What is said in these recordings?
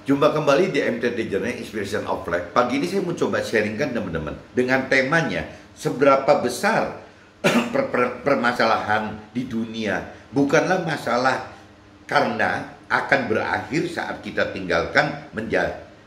Jumpa kembali di MTD Journey Inspiration of Life. Pagi ini saya mau coba sharingkan teman-teman dengan temanya seberapa besar permasalahan di dunia bukanlah masalah karena akan berakhir saat kita tinggalkan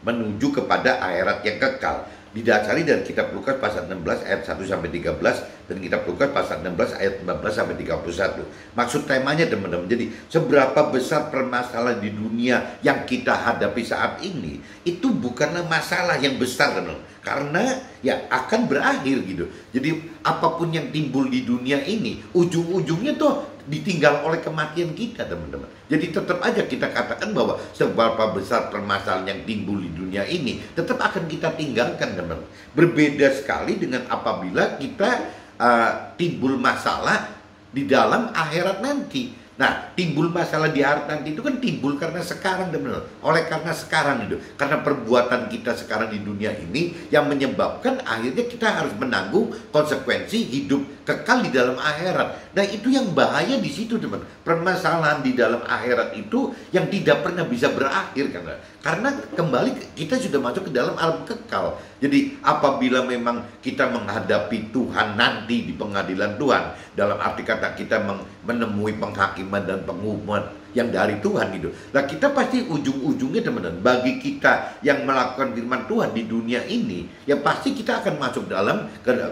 menuju kepada akhirat yang kekal. Didasari dari kitab Lukas pasal 16 ayat 1 sampai 13 dan kitab Lukas pasal 16 ayat 14 sampai 31. Maksud temanya teman-teman, jadi seberapa besar permasalahan di dunia yang kita hadapi saat ini itu bukanlah masalah yang besar teman-teman, karena ya akan berakhir gitu. Jadi apapun yang timbul di dunia ini ujung-ujungnya tuh ditinggal oleh kematian kita teman-teman. Jadi tetap aja kita katakan bahwa seberapa besar permasalahan yang timbul di dunia ini tetap akan kita tinggalkan teman-teman. Berbeda sekali dengan apabila kita timbul masalah di dalam akhirat nanti. Nah, timbul masalah di akhirat nanti itu kan timbul karena sekarang teman-teman. Oleh karena sekarang itu, karena perbuatan kita sekarang di dunia ini yang menyebabkan akhirnya kita harus menanggung konsekuensi hidup kekal di dalam akhirat. Nah, itu yang bahaya di situ teman. Permasalahan di dalam akhirat itu yang tidak pernah bisa berakhir karena kembali kita sudah masuk ke dalam alam kekal. Jadi apabila memang kita menghadapi Tuhan nanti di pengadilan Tuhan, dalam arti kata kita menemui penghakiman dan penghukuman yang dari Tuhan gitu. Nah, kita pasti ujung-ujungnya teman-teman, bagi kita yang melakukan firman Tuhan di dunia ini, ya pasti kita akan masuk dalam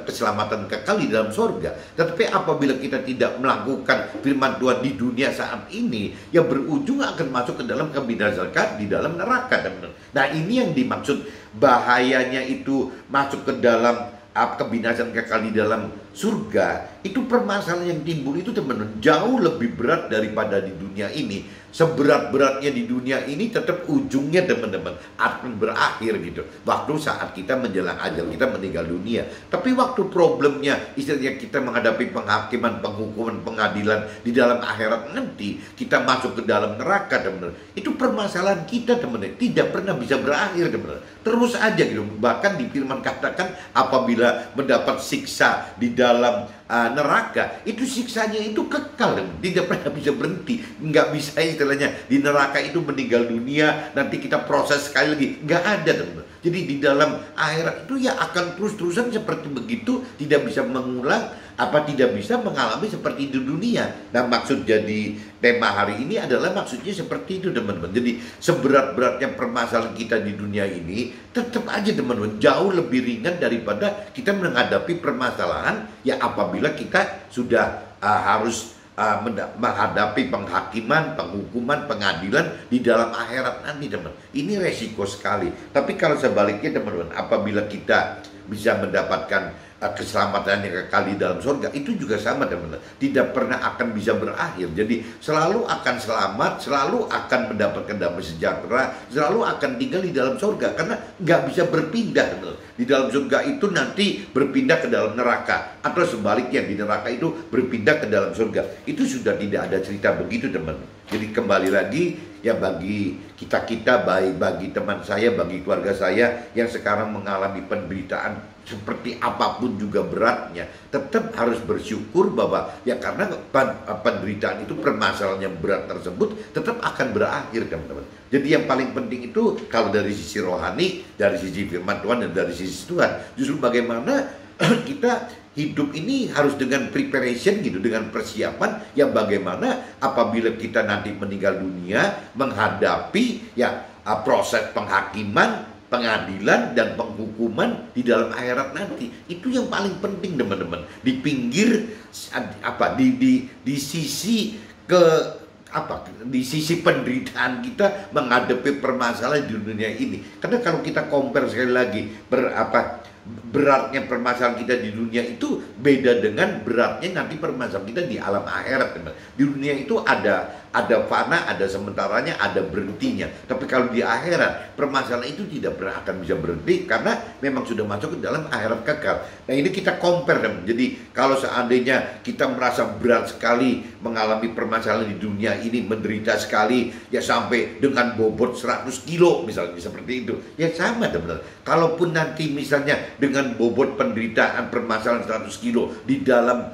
keselamatan kekal di dalam sorga. Tetapi apabila kita tidak melakukan firman Tuhan di dunia saat ini, ya berujung akan masuk ke dalam kebinasaan di dalam neraka teman-teman. Nah, ini yang dimaksud bahayanya itu masuk ke dalam kebinasaan kekal di dalam surga. Itu permasalahan yang timbul itu teman-teman jauh lebih berat daripada di dunia ini. Seberat-beratnya di dunia ini tetap ujungnya teman-teman akan berakhir gitu. Waktu saat kita menjelang ajal kita meninggal dunia. Tapi waktu problemnya istilahnya kita menghadapi penghakiman, penghukuman, pengadilan di dalam akhirat nanti, kita masuk ke dalam neraka teman-teman. Itu permasalahan kita teman-teman tidak pernah bisa berakhir teman-teman. Terus aja gitu. Bahkan di firman katakan apabila mendapat siksa di dalam neraka, itu siksanya itu kekal, tidak pernah bisa berhenti, nggak bisa istilahnya di neraka itu meninggal dunia nanti kita proses sekali lagi, nggak ada teman-teman. Jadi di dalam akhirat itu ya akan terus-terusan seperti begitu, tidak bisa mengulang tidak bisa mengalami seperti di dunia. Nah, maksud jadi tema hari ini adalah maksudnya seperti itu teman-teman. Jadi seberat-beratnya permasalahan kita di dunia ini tetap aja teman-teman jauh lebih ringan daripada kita menghadapi permasalahan ya apabila kita sudah harus menghadapi penghakiman, penghukuman, pengadilan di dalam akhirat nanti teman. Ini resiko sekali. Tapi kalau sebaliknya teman-teman, apabila kita bisa mendapatkan keselamatan yang kekal di dalam surga, itu juga sama teman-teman, tidak pernah akan bisa berakhir. Jadi selalu akan selamat, selalu akan mendapatkan damai sejahtera, selalu akan tinggal di dalam surga karena nggak bisa berpindah teman-teman. Di dalam surga itu nanti berpindah ke dalam neraka, atau sebaliknya di neraka itu berpindah ke dalam surga. Itu sudah tidak ada cerita begitu teman-teman. Jadi kembali lagi ya bagi kita baik bagi teman saya, bagi keluarga saya yang sekarang mengalami penderitaan seperti apapun juga beratnya, tetap harus bersyukur bahwa ya karena penderitaan itu, permasalahan yang berat tersebut tetap akan berakhir teman-teman. Jadi yang paling penting itu kalau dari sisi rohani, dari sisi firman Tuhan dan dari sisi Tuhan, justru bagaimana kita hidup ini harus dengan preparation gitu, dengan persiapan yang bagaimana apabila kita nanti meninggal dunia menghadapi ya proses penghakiman, pengadilan dan penghukuman di dalam akhirat nanti. Itu yang paling penting teman-teman. Di pinggir di sisi di sisi penderitaan kita menghadapi permasalahan di dunia ini. Karena kalau kita compare sekali lagi beratnya permasalahan kita di dunia itu beda dengan beratnya nanti permasalahan kita di alam akhirat teman. Di dunia itu ada fana, ada sementaranya, ada berhentinya. Tapi kalau di akhirat permasalahan itu tidak pernah akan bisa berhenti karena memang sudah masuk ke dalam akhirat kekal. Nah, ini kita compare teman. Jadi kalau seandainya kita merasa berat sekali mengalami permasalahan di dunia ini, menderita sekali ya sampai dengan bobot 100 kilo misalnya seperti itu, ya sama teman. Kalaupun nanti misalnya dengan bobot penderitaan permasalahan 100 kilo di dalam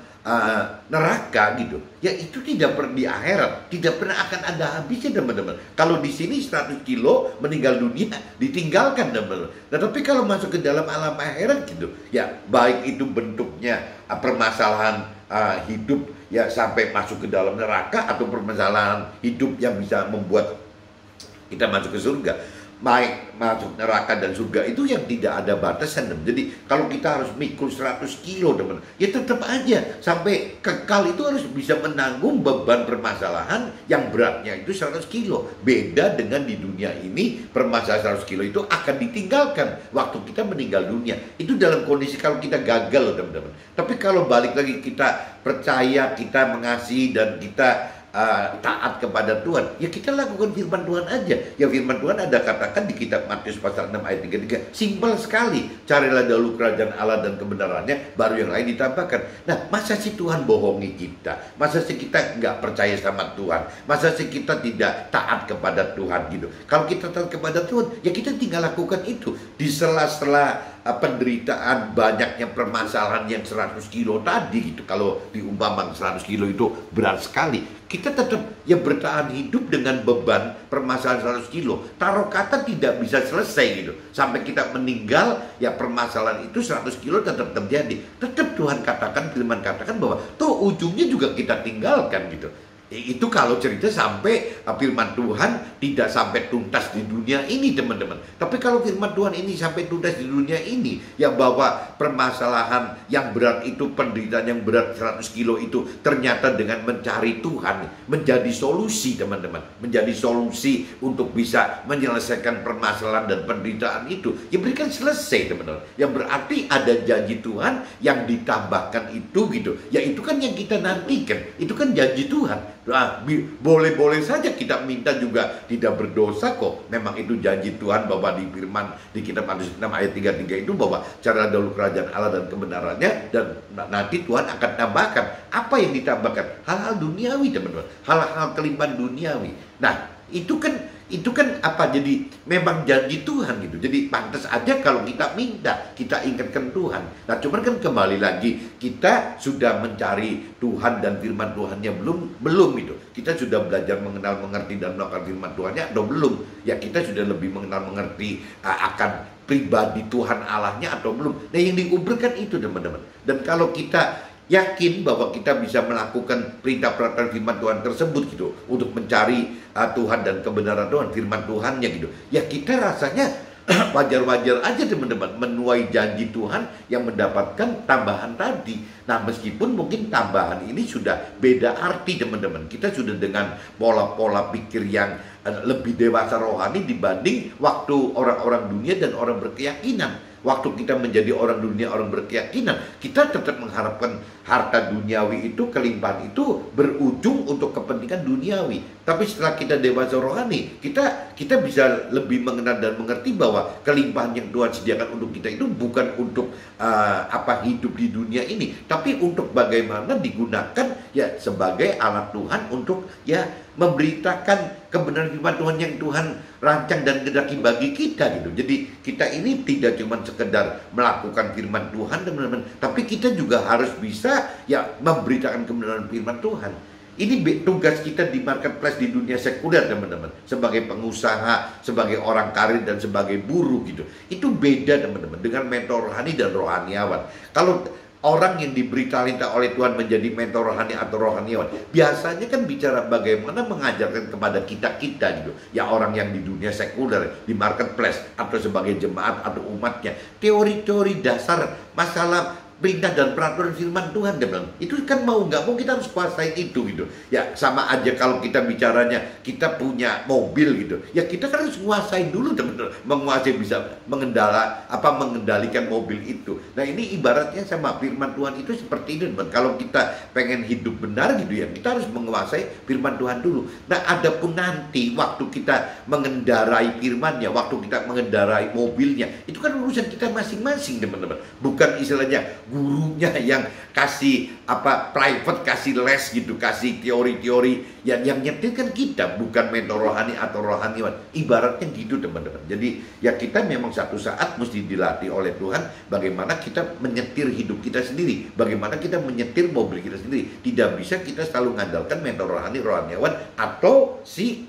neraka gitu. Ya itu tidak pernah di akhirat, tidak pernah akan ada habisnya teman-teman. Kalau di sini 100 kilo meninggal dunia ditinggalkan teman-teman. Nah, tapi kalau masuk ke dalam alam akhirat gitu, ya baik itu bentuknya permasalahan hidup ya sampai masuk ke dalam neraka, atau permasalahan hidup yang bisa membuat kita masuk ke surga. Baik masuk neraka dan surga itu yang tidak ada batasan, teman. Jadi kalau kita harus mikul 100 kilo teman, ya tetap aja sampai kekal itu harus bisa menanggung beban permasalahan yang beratnya itu 100 kilo. Beda dengan di dunia ini, permasalahan 100 kilo itu akan ditinggalkan waktu kita meninggal dunia. Itu dalam kondisi kalau kita gagal loh teman-teman. Tapi kalau balik lagi kita percaya, kita mengasihi, dan kita taat kepada Tuhan, ya kita lakukan firman Tuhan aja. Ya firman Tuhan ada katakan di kitab Matius pasal 6 ayat 33, simpel sekali, carilah dahulu kerajaan Allah dan kebenarannya, baru yang lain ditambahkan. Nah, masa sih Tuhan bohongi kita? Masa sih kita nggak percaya sama Tuhan? Masa sih kita tidak taat kepada Tuhan gitu? Kalau kita taat kepada Tuhan, ya kita tinggal lakukan itu. Di sela-sela penderitaan, banyaknya permasalahan yang 100 kilo tadi gitu, kalau diumpamakan 100 kilo itu berat sekali, kita tetap ya bertahan hidup dengan beban permasalahan 100 kilo. Taruh kata tidak bisa selesai gitu, sampai kita meninggal, ya permasalahan itu 100 kilo tetap terjadi. Tetap Tuhan katakan, firman katakan bahwa tuh ujungnya juga kita tinggalkan gitu. Itu kalau cerita sampai firman Tuhan tidak sampai tuntas di dunia ini teman-teman. Tapi kalau firman Tuhan ini sampai tuntas di dunia ini, ya bahwa permasalahan yang berat itu, penderitaan yang berat 100 kilo itu ternyata dengan mencari Tuhan menjadi solusi teman-teman. Menjadi solusi untuk bisa menyelesaikan permasalahan dan penderitaan itu, ya berikan selesai teman-teman. Yang berarti ada janji Tuhan yang ditambahkan itu gitu. Ya itu kan yang kita nantikan, itu kan janji Tuhan. Nah, boleh-boleh saja kita minta juga tidak berdosa kok. Memang itu janji Tuhan bahwa di firman di kitab Matius 6 ayat 33 itu bahwa carilah dahulu kerajaan Allah dan kebenarannya, dan nanti Tuhan akan tambahkan. Apa yang ditambahkan? Hal-hal duniawi teman-teman, hal-hal kelimpahan duniawi. Nah, itu kan apa, jadi memang janji Tuhan gitu. Jadi pantas aja kalau kita minta, kita ingatkan Tuhan. Nah cuman kan kembali lagi, kita sudah mencari Tuhan dan firman Tuhannya belum gitu. Kita sudah belajar mengenal, mengerti dan melakukan firman Tuhannya atau belum? Ya kita sudah lebih mengenal, mengerti akan pribadi Tuhan Allahnya atau belum? Nah yang diuburkan itu teman-teman. Dan kalau kita yakin bahwa kita bisa melakukan perintah peraturan firman Tuhan tersebut gitu, untuk mencari Tuhan dan kebenaran Tuhan, firman Tuhannya gitu, ya kita rasanya wajar-wajar aja teman-teman menuai janji Tuhan yang mendapatkan tambahan tadi. Nah meskipun mungkin tambahan ini sudah beda arti teman-teman, kita sudah dengan pola-pola pikir yang lebih dewasa rohani dibanding waktu orang-orang dunia dan orang berkeyakinan. Waktu kita menjadi orang dunia, orang berkeyakinan, kita tetap mengharapkan harta duniawi itu, kelimpahan itu berujung untuk kepentingan duniawi. Tapi setelah kita dewasa rohani, kita bisa lebih mengenal dan mengerti bahwa kelimpahan yang Tuhan sediakan untuk kita itu bukan untuk hidup di dunia ini, tapi untuk bagaimana digunakan ya sebagai alat Tuhan untuk ya memberitakan kebenaran firman Tuhan yang Tuhan rancang dan kehendaki bagi kita gitu. Jadi kita ini tidak cuma sekedar melakukan firman Tuhan teman-teman, tapi kita juga harus bisa ya memberitakan kebenaran firman Tuhan. Ini tugas kita di marketplace di dunia sekuler teman-teman, sebagai pengusaha, sebagai orang karir dan sebagai buruh gitu. Itu beda teman-teman dengan mentor rohani dan rohaniawan. Kalau orang yang diberi talenta oleh Tuhan menjadi mentor rohani atau rohaniawan, biasanya kan bicara bagaimana mengajarkan kepada kita gitu, ya orang yang di dunia sekuler, di marketplace, atau sebagai jemaat atau umatnya, teori-teori dasar masalah perintah dan peraturan firman Tuhan teman. Itu kan mau nggak mau kita harus kuasai itu gitu. Ya sama aja kalau kita bicaranya kita punya mobil gitu. Ya kita kan harus menguasai dulu teman-teman, menguasai bisa mengendalikan mobil itu. Nah ini ibaratnya sama firman Tuhan itu seperti itu teman. Kalau kita pengen hidup benar gitu ya, kita harus menguasai firman Tuhan dulu. Nah adapun nanti waktu kita mengendarai firmannya, waktu kita mengendarai mobilnya, itu kan urusan kita masing-masing teman-teman. Bukan istilahnya gurunya yang kasih apa private, kasih les gitu, kasih teori-teori yang nyetir kan kita, bukan mentor rohani atau rohaniwan. Ibaratnya gitu teman-teman. Jadi ya kita memang satu saat mesti dilatih oleh Tuhan bagaimana kita menyetir hidup kita sendiri, bagaimana kita menyetir mobil kita sendiri. Tidak bisa kita selalu mengandalkan mentor rohani, rohaniawan atau si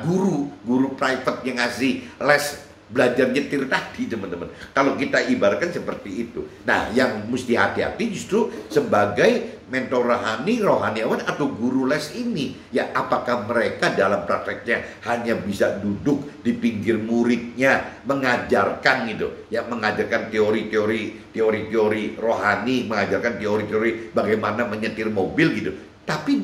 guru private yang ngasih les belajar nyetir tadi teman-teman. Kalau kita ibaratkan seperti itu. Nah, yang mesti hati-hati justru sebagai mentor rohani, rohaniawan atau guru les ini, ya apakah mereka dalam prakteknya hanya bisa duduk di pinggir muridnya mengajarkan gitu, ya mengajarkan teori-teori rohani, mengajarkan teori-teori bagaimana menyetir mobil gitu. Tapi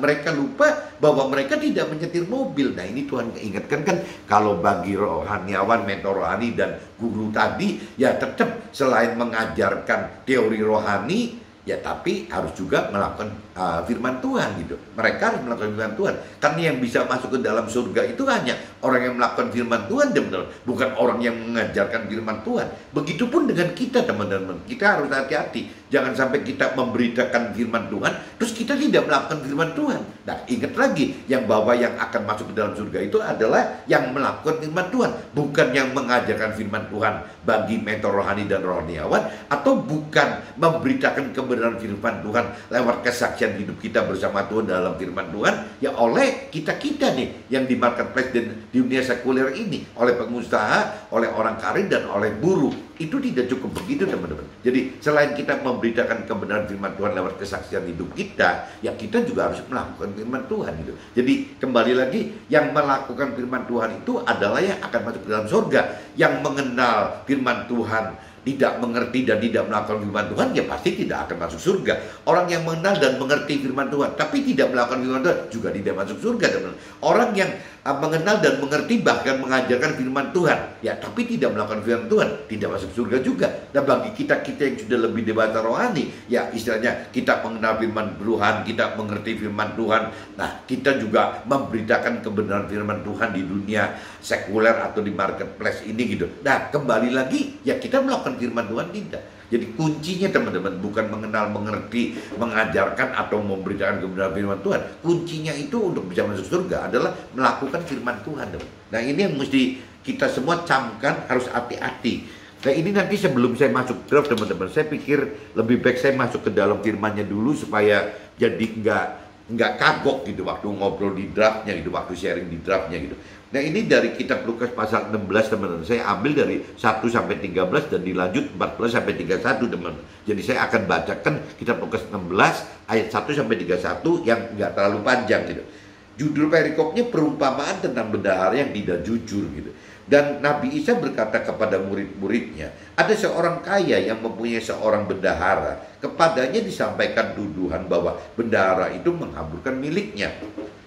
mereka lupa bahwa mereka tidak menyetir mobil. Nah ini Tuhan ingatkan kan, kalau bagi rohaniawan, mentor rohani dan guru tadi, ya tetap selain mengajarkan teori rohani, ya tapi harus juga melakukan firman Tuhan gitu. Mereka harus melakukan firman Tuhan. Karena yang bisa masuk ke dalam surga itu hanya orang yang melakukan firman Tuhan, teman-teman. Bukan orang yang mengajarkan firman Tuhan. Begitupun dengan kita, teman-teman. Kita harus hati-hati. Jangan sampai kita memberitakan firman Tuhan, terus kita tidak melakukan firman Tuhan. Nah, ingat lagi, yang akan masuk ke dalam surga itu adalah yang melakukan firman Tuhan, bukan yang mengajarkan firman Tuhan bagi mentor rohani dan rohaniawan, atau bukan memberitakan kebenaran firman Tuhan lewat kesaksian hidup kita bersama Tuhan dalam firman Tuhan, ya oleh kita-kita nih, yang di marketplace dan di dunia sekuler ini, oleh pengusaha, oleh orang karir, dan oleh buruh. Itu tidak cukup begitu, teman-teman. Jadi selain kita memberitakan kebenaran firman Tuhan lewat kesaksian hidup kita, ya kita juga harus melakukan firman Tuhan gitu. Jadi kembali lagi, yang melakukan firman Tuhan itu adalah yang akan masuk ke dalam surga. Yang mengenal firman Tuhan tidak mengerti dan tidak melakukan firman Tuhan, ya pasti tidak akan masuk surga. Orang yang mengenal dan mengerti firman Tuhan tapi tidak melakukan firman Tuhan juga tidak masuk surga, teman-teman. Orang yang mengenal dan mengerti bahkan mengajarkan firman Tuhan, ya tapi tidak melakukan firman Tuhan, tidak masuk surga juga. Dan bagi kita-kita yang sudah lebih dewasa rohani, ya istilahnya kita mengenal firman Tuhan, kita mengerti firman Tuhan, nah kita juga memberitakan kebenaran firman Tuhan di dunia sekuler atau di marketplace ini gitu. Nah kembali lagi, ya kita melakukan firman Tuhan tidak. Jadi kuncinya, teman-teman, bukan mengenal, mengerti, mengajarkan atau memberitakan kebenaran firman Tuhan. Kuncinya itu untuk bisa masuk surga adalah melakukan firman Tuhan, teman. Nah ini yang mesti kita semua camkan, harus hati-hati. Nah ini nanti sebelum saya masuk draft, teman-teman, saya pikir lebih baik saya masuk ke dalam firmannya dulu supaya jadi nggak kagok gitu waktu ngobrol di draftnya gitu, waktu sharing di draftnya gitu. Nah ini dari kitab Lukas pasal 16, teman-teman. Saya ambil dari 1 sampai 13 dan dilanjut 14 sampai 31, teman-teman. Jadi saya akan bacakan kitab Lukas 16 ayat 1 sampai 31 yang nggak terlalu panjang gitu. Judul perikopnya perumpamaan tentang bendahara yang tidak jujur gitu. Dan Nabi Isa berkata kepada murid-muridnya, ada seorang kaya yang mempunyai seorang bendahara. Kepadanya disampaikan tuduhan bahwa bendahara itu menghamburkan miliknya.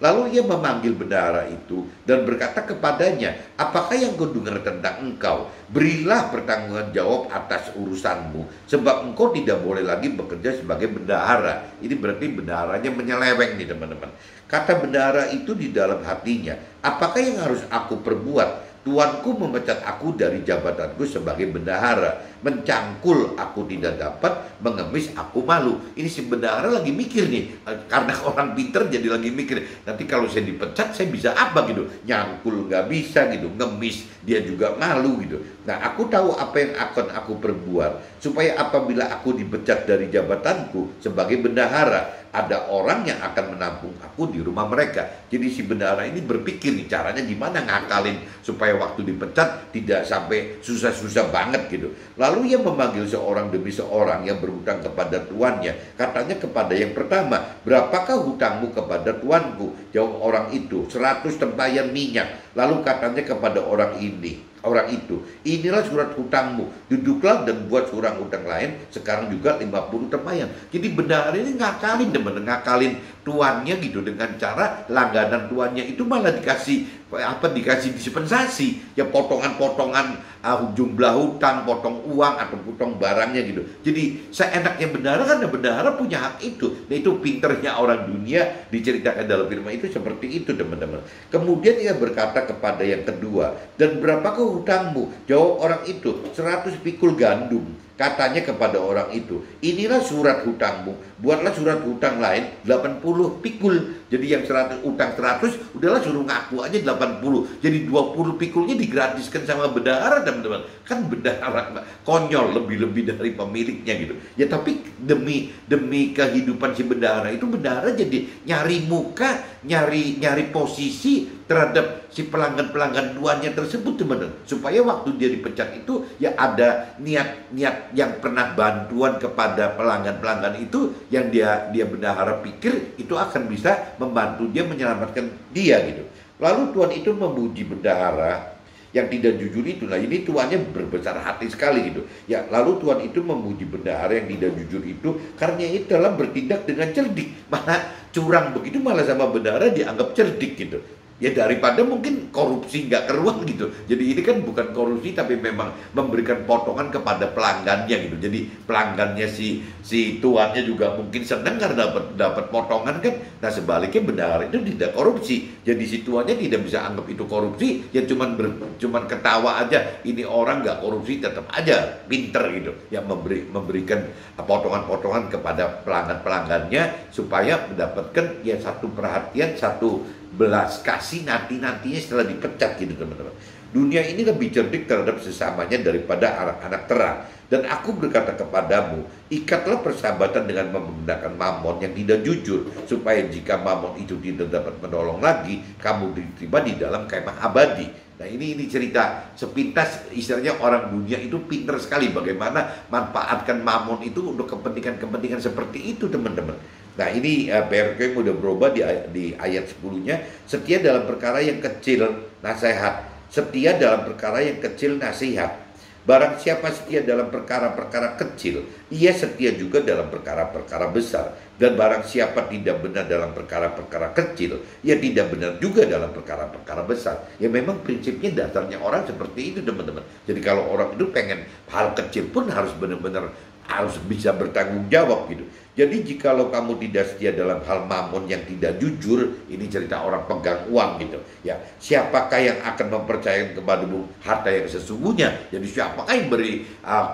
Lalu ia memanggil bendahara itu dan berkata kepadanya, apakah yang kau dengar tentang engkau? Berilah pertanggungan jawab atas urusanmu, sebab engkau tidak boleh lagi bekerja sebagai bendahara. Ini berarti bendaharanya menyeleweng nih, teman-teman. Kata bendahara itu di dalam hatinya, apakah yang harus aku perbuat? Tuanku memecat aku dari jabatanku sebagai bendahara, mencangkul aku tidak dapat, mengemis aku malu. Ini si bendahara lagi mikir nih, karena orang pinter jadi lagi mikir, nanti kalau saya dipecat saya bisa apa gitu, nyangkul nggak bisa gitu, ngemis dia juga malu gitu. Nah aku tahu apa yang akan aku perbuat, supaya apabila aku dipecat dari jabatanku sebagai bendahara, ada orang yang akan menampung aku di rumah mereka. Jadi si bendahara ini berpikir nih caranya gimana ngakalin supaya waktu dipecat tidak sampai susah-susah banget gitu. Lalu ia memanggil seorang demi seorang yang berhutang kepada tuannya. Katanya kepada yang pertama, berapakah hutangmu kepada tuanku? Jawab orang itu, 100 tempayan minyak. Lalu katanya kepada orang itu, inilah surat hutangmu, duduklah dan buat surat hutang lain, sekarang juga 50 tempayan. Jadi bendahara ini ngakalin, teman-teman, ngakalin tuannya gitu dengan cara langganan tuannya itu malah dikasih dispensasi, ya potongan-potongan jumlah hutang, potong uang atau potong barangnya gitu. Jadi seenaknya bendahara, karena bendahara punya hak itu. Nah itu pinternya orang dunia, diceritakan dalam firman itu seperti itu, teman-teman. Kemudian ia berkata kepada yang kedua, dan berapakah hutangmu? Jawab orang itu, 100 pikul gandum. Katanya kepada orang itu, inilah surat hutangmu, buatlah surat hutang lain 80 pikul. Jadi yang 100 utang 100, udahlah suruh ngaku aja 80. Jadi 20 pikulnya digratiskan sama bendahara, teman-teman. Kan bendahara konyol lebih-lebih dari pemiliknya gitu. Ya tapi demi kehidupan si bendahara itu, bendahara jadi nyari muka, nyari posisi terhadap si pelanggan-pelanggan tuannya tersebut, teman-teman, supaya waktu dia dipecat itu ya ada niat yang pernah bantuan kepada pelanggan-pelanggan itu, yang dia bendahara pikir itu akan bisa membantu dia, menyelamatkan dia gitu. Lalu tuan itu memuji bendahara yang tidak jujur itu. Nah ini tuannya berbesar hati sekali gitu ya. Lalu tuan itu memuji bendahara yang tidak jujur itu karena itu telah bertindak dengan cerdik. Malah curang begitu, malah sama bendahara dianggap cerdik gitu. Ya daripada mungkin korupsi nggak keruan gitu. Jadi ini kan bukan korupsi, tapi memang memberikan potongan kepada pelanggannya gitu. Jadi pelanggannya si tuannya juga mungkin senang karena dapat potongan kan. Nah sebaliknya bendahara itu tidak korupsi. Jadi si tuannya tidak bisa anggap itu korupsi. Ya cuman ketawa aja. Ini orang nggak korupsi, tetap aja pinter gitu. Ya memberikan potongan-potongan kepada pelanggan-pelanggannya supaya mendapatkan ya satu perhatian, satu belas kasih nantinya setelah dipecat gitu, teman-teman. Dunia ini lebih cerdik terhadap sesamanya daripada anak-anak terang. Dan aku berkata kepadamu, ikatlah persahabatan dengan menggunakan mamon yang tidak jujur, supaya jika mamon itu tidak dapat menolong lagi, kamu diterima di dalam kemah abadi. Nah ini cerita sepintas, istilahnya orang dunia itu pinter sekali bagaimana manfaatkan mamon itu untuk kepentingan-kepentingan seperti itu, teman-teman. Nah ini PRK udah berubah di ayat 10-nya, setia dalam perkara yang kecil nasihat, setia dalam perkara yang kecil nasihat. Barang siapa setia dalam perkara-perkara kecil, ia setia juga dalam perkara-perkara besar. Dan barang siapa tidak benar dalam perkara-perkara kecil, ia tidak benar juga dalam perkara-perkara besar. Ya memang prinsipnya dasarnya orang seperti itu, teman-teman. Jadi kalau orang itu pengen hal kecil pun harus benar-benar harus bisa bertanggung jawab gitu. Jadi jikalau kamu tidak setia dalam hal mamon yang tidak jujur, ini cerita orang pegang uang gitu ya, siapakah yang akan mempercayakan kepadamu harta yang sesungguhnya? Jadi siapakah yang beri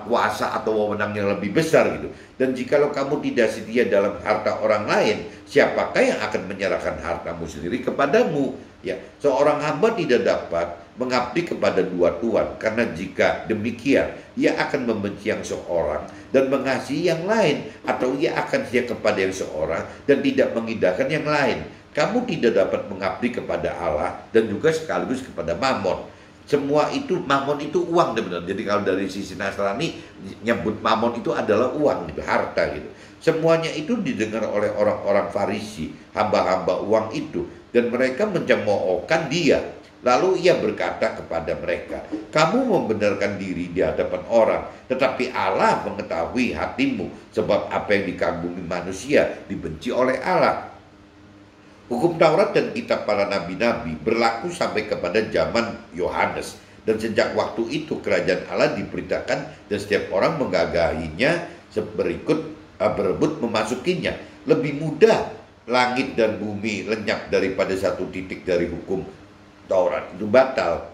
kuasa atau wewenang yang lebih besar gitu? Dan jikalau kamu tidak setia dalam harta orang lain, siapakah yang akan menyerahkan hartamu sendiri kepadamu? Ya, seorang hamba tidak dapat mengabdi kepada dua tuan, karena jika demikian ia akan membenci yang seorang dan mengasihi yang lain, atau ia akan setia kepada yang seorang dan tidak mengindahkan yang lain. Kamu tidak dapat mengabdi kepada Allah dan juga sekaligus kepada mamon. Semua itu, mamon itu uang, benar. Jadi kalau dari sisi Nasrani nyebut mamon itu adalah uang gitu, harta gitu. Semuanya itu didengar oleh orang-orang Farisi, hamba-hamba uang itu, dan mereka mencemoohkan dia. Lalu ia berkata kepada mereka, kamu membenarkan diri di hadapan orang, tetapi Allah mengetahui hatimu, sebab apa yang dikagumi manusia dibenci oleh Allah. Hukum Taurat dan kitab para nabi-nabi berlaku sampai kepada zaman Yohanes. Dan sejak waktu itu kerajaan Allah diberitakan dan setiap orang menggagahinya berebut memasukinya. Lebih mudah langit dan bumi lenyap daripada satu titik dari hukum Taurat itu batal.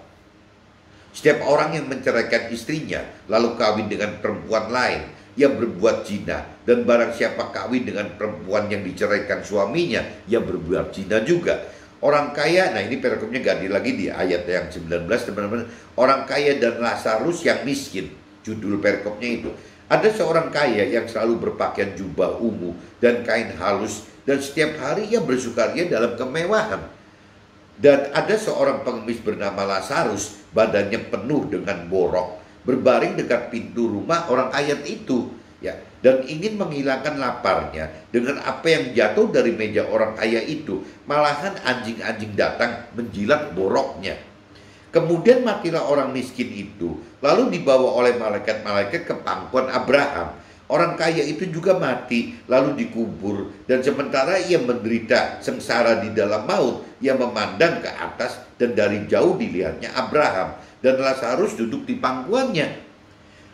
Setiap orang yang menceraikan istrinya lalu kawin dengan perempuan lain, ia berbuat zina. Dan barang siapa kawin dengan perempuan yang diceraikan suaminya, ia berbuat zina juga. Orang kaya, nah ini perikopnya ganti lagi di ayat yang 19, teman-teman. Orang kaya dan Lazarus yang miskin, judul perikopnya itu. Ada seorang kaya yang selalu berpakaian jubah ungu dan kain halus, dan setiap hari ia bersukaria dalam kemewahan. Dan ada seorang pengemis bernama Lazarus, badannya penuh dengan borok, berbaring dekat pintu rumah orang kaya itu, ya, dan ingin menghilangkan laparnya dengan apa yang jatuh dari meja orang kaya itu. Malahan anjing-anjing datang menjilat boroknya. Kemudian matilah orang miskin itu, lalu dibawa oleh malaikat-malaikat ke pangkuan Abraham. Orang kaya itu juga mati, lalu dikubur, dan sementara ia menderita sengsara di dalam maut, ia memandang ke atas dan dari jauh dilihatnya Abraham, dan Lazarus duduk di pangkuannya.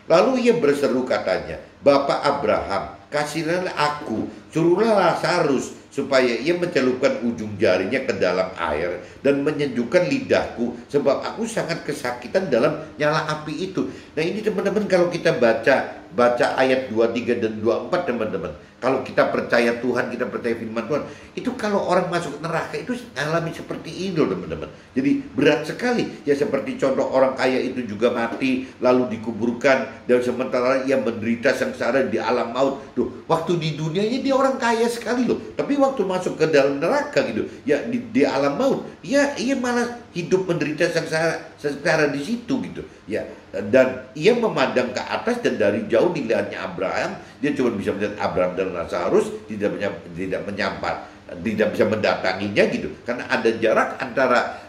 Lalu ia berseru katanya, Bapak Abraham, kasihlah aku, suruhlah Lazarus supaya ia mencelupkan ujung jarinya ke dalam air dan menyejukkan lidahku, sebab aku sangat kesakitan dalam nyala api itu. Nah ini teman-teman, kalau kita baca ayat 23 dan 24 teman-teman, kalau kita percaya Tuhan, kita percaya firman Tuhan, itu kalau orang masuk neraka itu alami seperti ini loh teman-teman. Jadi berat sekali. Ya seperti contoh orang kaya itu juga mati lalu dikuburkan, dan sementara ia menderita sengsara di alam maut. Tuh, waktu di dunianya dia orang kaya sekali loh, tapi waktu masuk ke dalam neraka gitu, ya di alam maut, ia malah hidup menderita sengsara di situ gitu. Ya, dan ia memandang ke atas, dan dari jauh dilihatnya Abraham, dia cuma bisa melihat Abraham dan Lazarus, tidak bisa mendatanginya gitu, karena ada jarak antara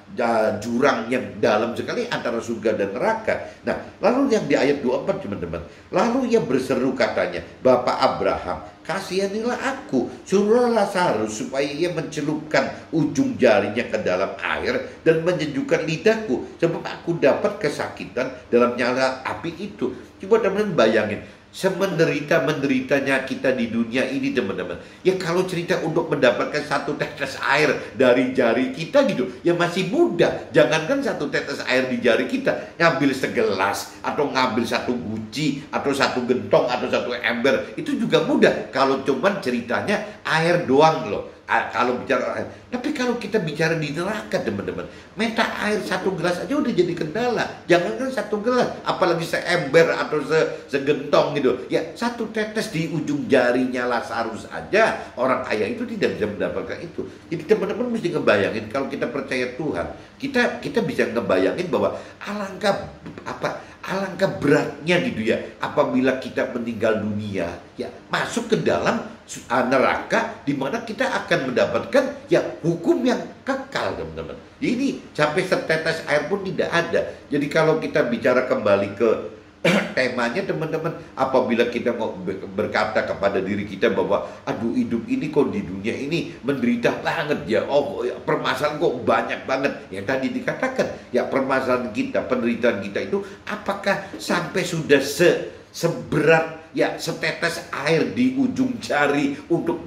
jurang yang dalam sekali antara surga dan neraka. Nah, lalu yang di ayat 24 teman-teman, lalu ia berseru katanya, Bapak Abraham, kasihanilah aku, suruhlah Lazarus supaya ia mencelupkan ujung jarinya ke dalam air dan menyejukkan lidahku, sebab aku dapat kesakitan dalam nyala api itu. Coba teman-teman bayangin, semenderita-menderitanya kita di dunia ini teman-teman, ya kalau cerita untuk mendapatkan satu tetes air dari jari kita gitu, ya masih mudah. Jangankan satu tetes air di jari kita, ngambil segelas atau ngambil satu guci atau satu gentong atau satu ember itu juga mudah, kalau cuman ceritanya air doang loh. Kalau bicara air. Tapi kalau kita bicara di neraka teman-teman, minta air satu gelas aja udah jadi kendala. Jangankan satu gelas, apalagi seember atau segentong gitu. Ya satu tetes di ujung jarinya Lazarus aja orang kaya itu tidak bisa mendapatkan itu. Jadi teman-teman mesti ngebayangin, kalau kita percaya Tuhan, kita bisa ngebayangin bahwa alangkah beratnya gitu ya apabila kita meninggal dunia, ya masuk ke dalam neraka, di mana kita akan mendapatkan ya hukum yang kekal teman-teman. Ini sampai setetes air pun tidak ada. Jadi kalau kita bicara kembali ke temanya teman-teman, apabila kita mau berkata kepada diri kita bahwa aduh hidup ini kok di dunia ini menderita banget ya, oh ya, permasalahan kok banyak banget. Yang tadi dikatakan ya, permasalahan kita, penderitaan kita itu apakah sampai sudah seberat ya setetes air di ujung jari untuk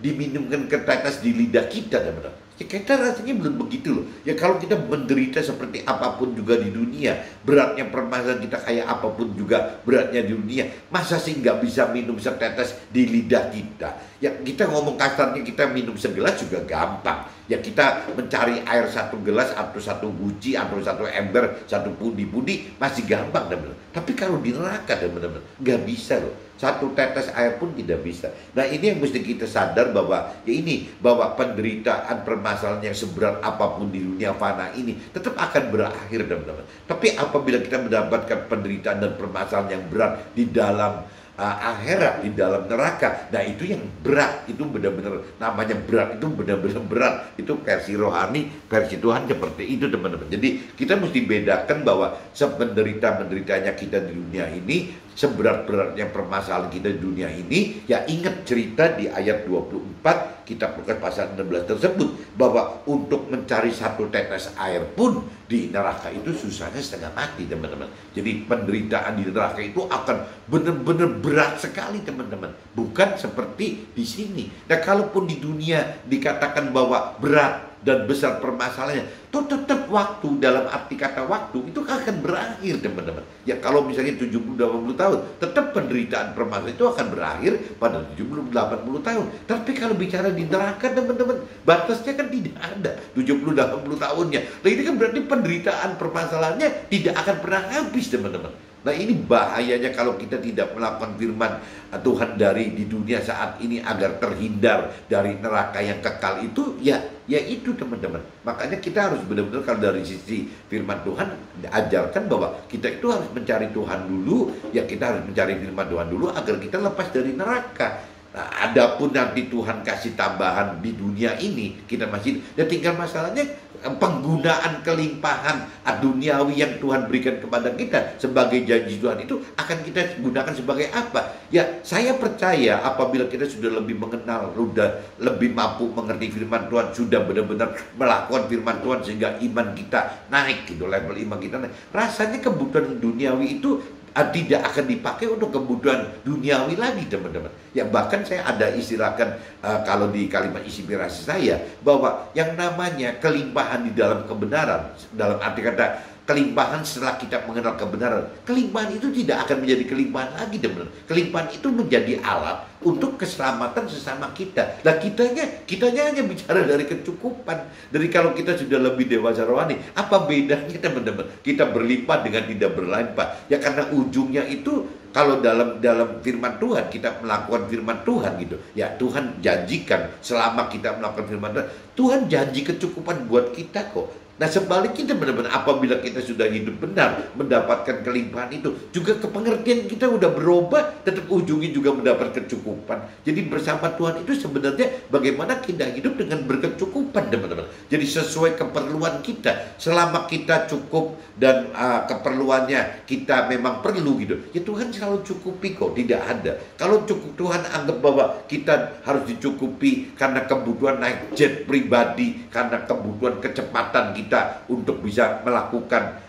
diminumkan ke tetes di lidah kita teman-teman? Ya, kita rasanya belum begitu loh. Ya kalau kita menderita seperti apapun juga di dunia, beratnya permasalahan kita kayak apapun juga beratnya di dunia, masa sih nggak bisa minum setetes di lidah kita? Ya kita ngomong kasarnya, kita minum segelas juga gampang. Ya kita mencari air satu gelas atau satu guci atau satu ember, satu pundi-pundi masih gampang teman-teman. Tapi kalau di neraka teman-teman nggak bisa loh. Satu tetes air pun tidak bisa. Nah ini yang mesti kita sadar bahwa ya ini, bahwa penderitaan permasalahan yang seberat apapun di dunia fana ini tetap akan berakhir teman-teman. Tapi apabila kita mendapatkan penderitaan dan permasalahan yang berat di dalam akhirat, di dalam neraka, nah itu yang berat, itu benar-benar namanya berat, itu benar-benar berat. Itu versi rohani, versi Tuhan seperti itu teman-teman. Jadi kita mesti bedakan bahwa sependerita-menderitanya kita di dunia ini, seberat-beratnya permasalahan kita di dunia ini, ya ingat cerita di ayat 24 kitab Lukas pasal 16 tersebut, bahwa untuk mencari satu tetes air pun di neraka itu susahnya setengah mati teman-teman. Jadi penderitaan di neraka itu akan benar-benar berat sekali teman-teman, bukan seperti di sini. Nah kalaupun di dunia dikatakan bahwa berat dan besar permasalahannya, itu tetap waktu, dalam arti kata waktu itu akan berakhir teman-teman. Ya kalau misalnya 70-80 tahun, tetap penderitaan permasalahan itu akan berakhir pada 70-80 tahun. Tapi kalau bicara di neraka teman-teman, batasnya kan tidak ada 70-80 tahunnya. Nah ini kan berarti penderitaan permasalahannya tidak akan pernah habis teman-teman. Nah ini bahayanya kalau kita tidak melakukan firman Tuhan dari di dunia saat ini agar terhindar dari neraka yang kekal itu, ya itu teman-teman. Makanya kita harus benar-benar, kalau dari sisi firman Tuhan diajarkan bahwa kita itu harus mencari Tuhan dulu, ya kita harus mencari firman Tuhan dulu agar kita lepas dari neraka. Nah, adapun nanti Tuhan kasih tambahan di dunia ini, kita masih, dan tinggal masalahnya penggunaan kelimpahan duniawi yang Tuhan berikan kepada kita sebagai janji Tuhan itu akan kita gunakan sebagai apa? Ya, saya percaya apabila kita sudah lebih mengenal, sudah lebih mampu mengerti firman Tuhan, sudah benar-benar melakukan firman Tuhan sehingga iman kita naik gitu, level iman kita naik, rasanya kebutuhan duniawi itu tidak akan dipakai untuk kebutuhan duniawi lagi teman-teman. Ya bahkan saya ada istilahkan kalau di kalimat inspirasi saya, bahwa yang namanya kelimpahan di dalam kebenaran, dalam arti kata kelimpahan setelah kita mengenal kebenaran, kelimpahan itu tidak akan menjadi kelimpahan lagi, teman-teman. Kelimpahan itu menjadi alat untuk keselamatan sesama kita. Nah, kitanya hanya bicara dari kecukupan. Dari kalau kita sudah lebih dewasa rohani, apa bedanya, teman-teman? Kita berlimpah dengan tidak berlimpah. Ya karena ujungnya itu, kalau dalam firman Tuhan, kita melakukan firman Tuhan gitu. Ya Tuhan janjikan selama kita melakukan firman Tuhan, Tuhan janji kecukupan buat kita kok. Nah sebaliknya teman-teman, apabila kita sudah hidup benar, mendapatkan kelimpahan itu, juga kepengertian kita udah berubah, tetap ujungnya juga mendapat kecukupan. Jadi bersama Tuhan itu sebenarnya bagaimana kita hidup dengan berkecukupan, teman-teman. Jadi sesuai keperluan kita, selama kita cukup dan keperluannya kita memang perlu gitu, ya Tuhan selalu cukupi kok, tidak ada. Kalau cukup Tuhan anggap bahwa kita harus dicukupi karena kebutuhan naik jet pribadi, karena kebutuhan kecepatan kita untuk bisa melakukan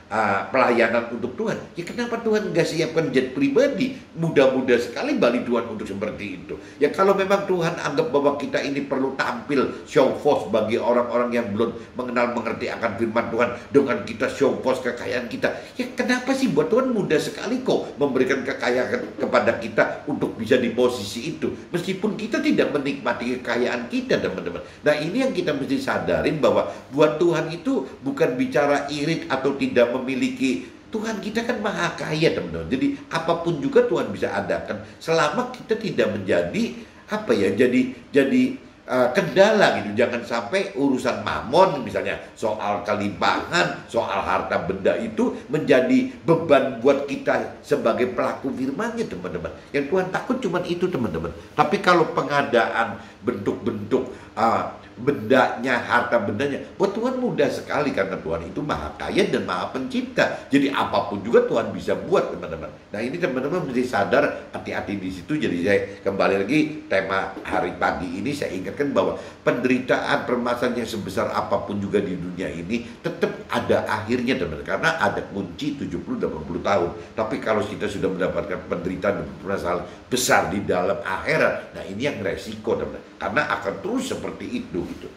pelayanan untuk Tuhan, ya kenapa Tuhan nggak siapkan jet pribadi? Mudah-mudah sekali balik Tuhan untuk seperti itu. Ya kalau memang Tuhan anggap bahwa kita ini perlu tampil show force bagi orang-orang yang belum mengerti akan firman Tuhan, dengan kita show force kekayaan kita, ya kenapa sih buat Tuhan mudah sekali kok memberikan kekayaan kepada kita untuk bisa di posisi itu, meskipun kita tidak menikmati kekayaan kita, teman-teman. Nah ini yang kita mesti sadarin, bahwa buat Tuhan itu bukan bicara irit atau tidak memiliki. Tuhan kita kan maha kaya, teman-teman. Jadi apapun juga Tuhan bisa adakan selama kita tidak menjadi jadi kendala gitu. Jangan sampai urusan mamon misalnya, soal kelimpahan, soal harta benda itu menjadi beban buat kita sebagai pelaku firman-Nya, teman-teman. Yang Tuhan takut cuma itu, teman-teman. Tapi kalau pengadaan bentuk-bentuk bendanya, harta bendanya, buat Tuhan mudah sekali, karena Tuhan itu maha kaya dan maha pencipta. Jadi apapun juga Tuhan bisa buat, teman-teman. Nah ini teman-teman mesti sadar, hati-hati di situ. Jadi saya kembali lagi tema hari pagi ini, saya ingatkan bahwa penderitaan, permasalahan yang sebesar apapun juga di dunia ini tetap ada akhirnya, teman-teman. Karena ada kunci 70-80 tahun. Tapi kalau kita sudah mendapatkan penderitaan dan permasalahan besar di dalam akhirat, nah ini yang resiko, teman-teman. Karena akan terus seperti itu gitu.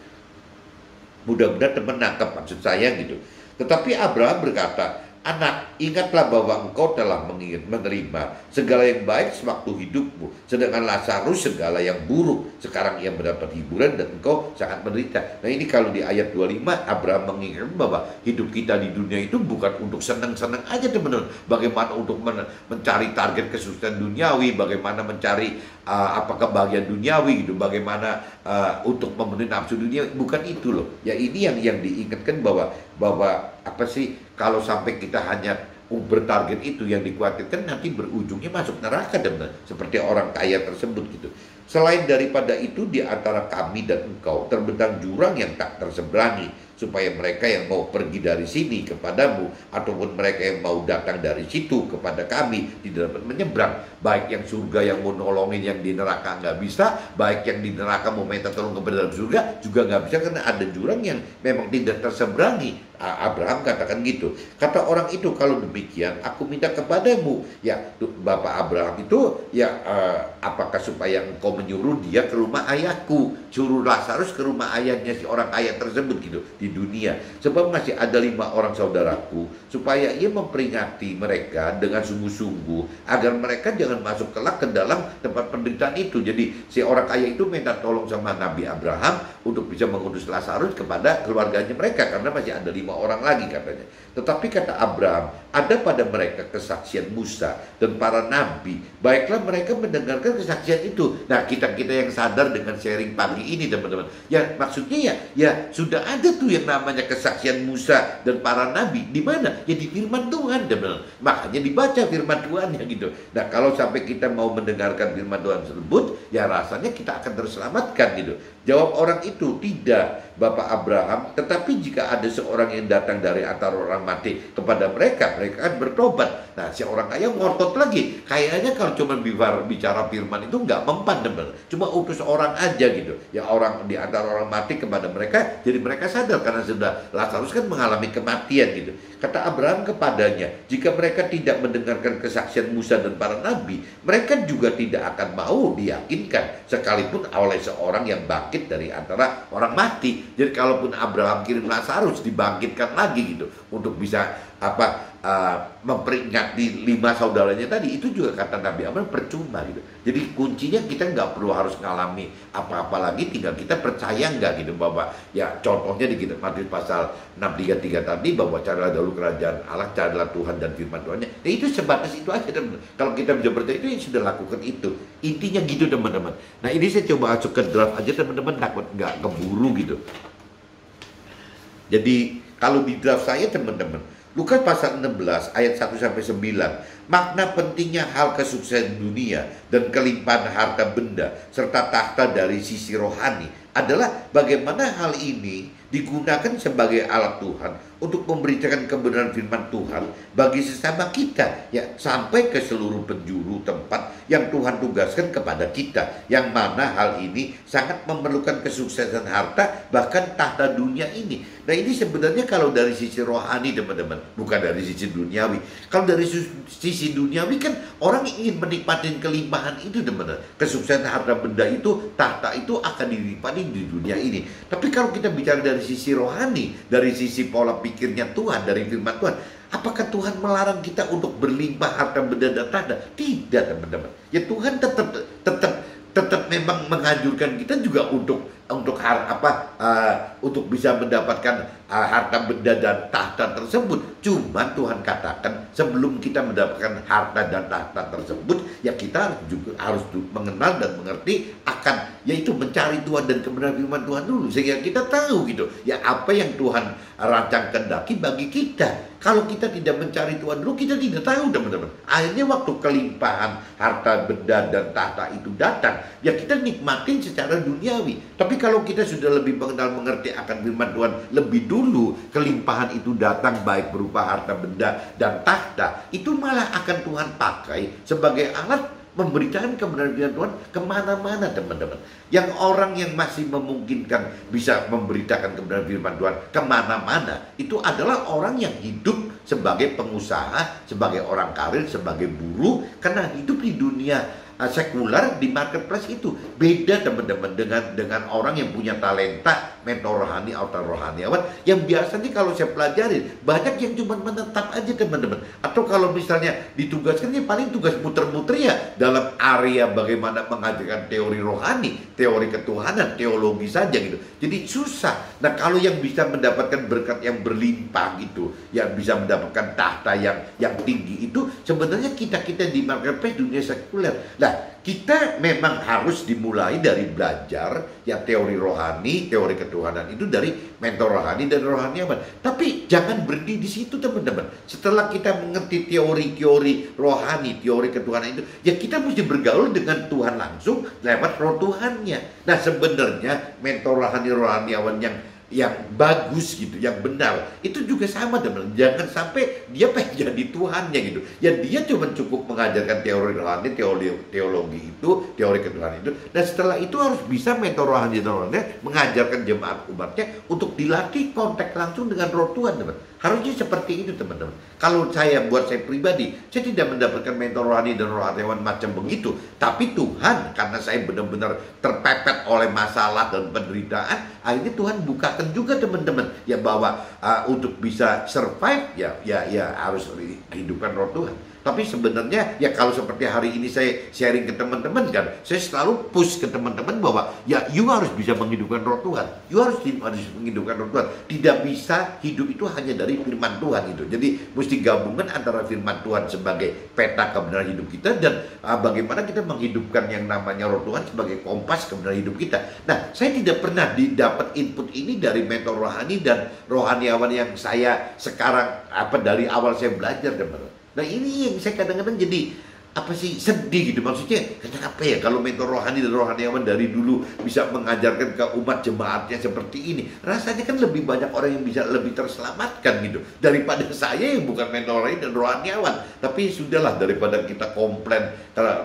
Mudah-mudahan teman nangkap maksud saya gitu. Tetapi Abraham berkata, "Anak, ingatlah bahwa engkau telah menerima segala yang baik sewaktu hidupmu, sedangkan Lazarus segala yang buruk. Sekarang ia mendapat hiburan dan engkau sangat menderita." Nah ini kalau di ayat 25, Abraham mengingatkan bahwa hidup kita di dunia itu bukan untuk senang-senang aja, teman-teman. Bagaimana untuk mencari target kesuksesan duniawi, bagaimana mencari kebahagiaan duniawi gitu, bagaimana untuk memenuhi nafsu dunia, bukan itu loh. Ya ini yang diingatkan bahwa apa sih, kalau sampai kita hanya bertarget itu, yang dikhawatirkan nanti berujungnya masuk neraka, dan seperti orang kaya tersebut gitu. Selain daripada itu, di antara kami dan engkau terbentang jurang yang tak terseberangi, supaya mereka yang mau pergi dari sini kepadamu, ataupun mereka yang mau datang dari situ kepada kami tidak dapat menyeberang. Baik yang surga yang mau nolongin yang di neraka nggak bisa, baik yang di neraka mau minta tolong kepada dalam surga juga nggak bisa, karena ada jurang yang memang tidak terseberangi. Abraham katakan gitu. Kata orang itu, "Kalau demikian aku minta kepadamu." Ya Bapak Abraham itu ya apakah supaya engkau menyuruh dia ke rumah ayahku, suruh Lazarus ke rumah ayahnya si orang kaya tersebut gitu di dunia, sebab masih ada 5 orang saudaraku, supaya ia memperingati mereka dengan sungguh-sungguh agar mereka jangan masuk kelak ke dalam tempat penderitaan itu. Jadi si orang kaya itu minta tolong sama Nabi Abraham untuk bisa mengurus Lazarus kepada keluarganya mereka, karena masih ada 5 orang lagi katanya. Tetapi kata Abraham, ada pada mereka kesaksian Musa dan para nabi, baiklah mereka mendengarkan kesaksian itu. Nah kita yang sadar dengan sharing pagi ini, teman-teman, ya maksudnya ya sudah ada tuh yang namanya kesaksian Musa dan para nabi. Di mana? Ya di firman Tuhan, teman-teman. Makanya dibaca firman Tuhan ya gitu. Nah kalau sampai kita mau mendengarkan firman Tuhan tersebut, ya rasanya kita akan terselamatkan gitu. Jawab orang itu, "Tidak, Bapak Abraham, tetapi jika ada seorang yang datang dari antara orang mati kepada mereka, mereka akan bertobat. Nah, si orang kaya ngotot lagi. Kayaknya kalau cuma bicara firman itu nggak mempan, teman. Cuma utus orang aja gitu. Ya orang di antara orang mati kepada mereka, jadi mereka sadar karena sudah Lazarus kan mengalami kematian gitu. Kata Abraham kepadanya, jika mereka tidak mendengarkan kesaksian Musa dan para nabi, mereka juga tidak akan mau diyakinkan sekalipun oleh seorang yang bangkit dari antara orang mati. Jadi kalaupun Abraham kirim Lazarus dibangkitkan lagi gitu untuk bisa memperingati 5 saudaranya tadi, itu juga kata Nabi Abraham percuma gitu. Jadi kuncinya kita nggak perlu harus ngalami apa-apa lagi, tinggal kita percaya nggak gitu bahwa ya contohnya di kitab Matius pasal 6:33 tadi, bahwa carilah dahulu kerajaan Allah, carilah Tuhan dan firman Tuhannya. Ya itu sebatas itu aja, teman. Kalau kita bisa percaya itu, ya sudah lakukan itu. Intinya gitu, teman-teman. Nah ini saya coba masuk ke draft aja, teman-teman, takut nggak keburu gitu. Jadi kalau di draft saya, teman-teman, Lukas pasal 16 ayat 1-9, makna pentingnya hal kesuksesan dunia dan kelimpahan harta benda serta tahta dari sisi rohani adalah bagaimana hal ini digunakan sebagai alat Tuhan untuk memberitakan kebenaran firman Tuhan bagi sesama kita, ya, sampai ke seluruh penjuru tempat yang Tuhan tugaskan kepada kita, yang mana hal ini sangat memerlukan kesuksesan harta bahkan tahta dunia ini. Nah ini sebenarnya kalau dari sisi rohani, teman-teman, bukan dari sisi duniawi. Kalau dari sisi duniawi kan orang ingin menikmati kelimpahan itu, teman-teman. Kesuksesan harta benda itu, tahta itu akan dinikmati di dunia ini. Tapi kalau kita bicara dari sisi rohani, dari sisi pola pikirnya Tuhan, dari firman Tuhan, apakah Tuhan melarang kita untuk berlimpah harta benda dan tahta? Tidak, teman-teman. Ya Tuhan tetap memang menganjurkan kita juga untuk bisa mendapatkan harta benda dan tahta tersebut. Cuman Tuhan katakan sebelum kita mendapatkan harta dan tahta tersebut, ya kita juga harus mengenal dan mengerti akan, yaitu mencari Tuhan dan kebenaran firman Tuhan dulu, sehingga kita tahu gitu ya apa yang Tuhan rancang kehendaki bagi kita. Kalau kita tidak mencari Tuhan dulu, kita tidak tahu, teman-teman. Akhirnya waktu kelimpahan harta benda dan tahta itu datang, ya kita nikmatin secara duniawi. Tapi kalau kita sudah lebih mengenal mengerti akan firman Tuhan lebih dulu, kelimpahan itu datang baik berupa harta benda dan tahta, itu malah akan Tuhan pakai sebagai alat memberitakan kebenaran firman Tuhan kemana-mana, teman-teman. Yang orang yang masih memungkinkan bisa memberitakan kebenaran firman Tuhan kemana-mana, itu adalah orang yang hidup sebagai pengusaha, sebagai orang karir, sebagai buruh, karena hidup di dunia sekuler, di marketplace itu beda, teman-teman, dengan orang yang punya talenta, mentor rohani atau rohaniawan yang biasanya kalau saya pelajarin banyak yang cuma menetap aja, teman-teman. Atau kalau misalnya ditugaskan, ya paling tugas muter-muter ya dalam area bagaimana mengajarkan teori rohani, teori ketuhanan, teologi saja gitu. Jadi susah. Nah kalau yang bisa mendapatkan berkat yang berlimpah gitu, yang bisa mendapatkan tahta yang tinggi itu, sebenarnya kita di marketplace dunia sekuler. Nah, kita memang harus dimulai dari belajar ya teori rohani, teori ketuhanan itu dari mentor rohani dan rohaniawan. Tapi jangan berhenti di situ, teman-teman. Setelah kita mengerti teori-teori rohani, teori ketuhanan itu, ya kita mesti bergaul dengan Tuhan langsung lewat roh Tuhannya. Nah, sebenarnya mentor rohaniawan yang bagus gitu, yang benar, itu juga sama, teman. Jangan sampai dia pengen jadi Tuhannya gitu. Ya dia cuma cukup mengajarkan teori rohani, teologi itu, teori ketuhanan itu. Dan setelah itu harus bisa mentor rohani dan rohani mengajarkan jemaat umatnya untuk dilatih kontak langsung dengan roh Tuhan, teman. Harusnya seperti itu, teman-teman. Kalau buat saya pribadi, saya tidak mendapatkan mentor rohani dan rohaniawan macam begitu. Tapi Tuhan, karena saya benar-benar terpepet oleh masalah dan penderitaan, akhirnya Tuhan bukakan juga, teman-teman, ya bahwa untuk bisa survive, ya harus hidupkan roh Tuhan. Tapi sebenarnya ya kalau seperti hari ini saya sharing ke teman-teman kan, saya selalu push ke teman-teman bahwa ya you harus bisa menghidupkan roh Tuhan. You harus menghidupkan roh Tuhan. Tidak bisa hidup itu hanya dari firman Tuhan itu. Jadi mesti gabungan antara firman Tuhan sebagai peta kebenaran hidup kita dan bagaimana kita menghidupkan yang namanya roh Tuhan sebagai kompas kebenaran hidup kita. Nah, saya tidak pernah didapat input ini dari mentor rohani dan rohaniawan yang saya sekarang dari awal saya belajar, teman-teman. Nah ini yang saya kadang-kadang jadi apa sih, sedih gitu. Maksudnya kenapa ya kalau mentor rohani dan rohaniawan dari dulu bisa mengajarkan ke umat jemaatnya seperti ini, rasanya kan lebih banyak orang yang bisa lebih terselamatkan gitu daripada saya yang bukan mentor rohani dan rohaniawan. Tapi sudahlah, daripada kita komplain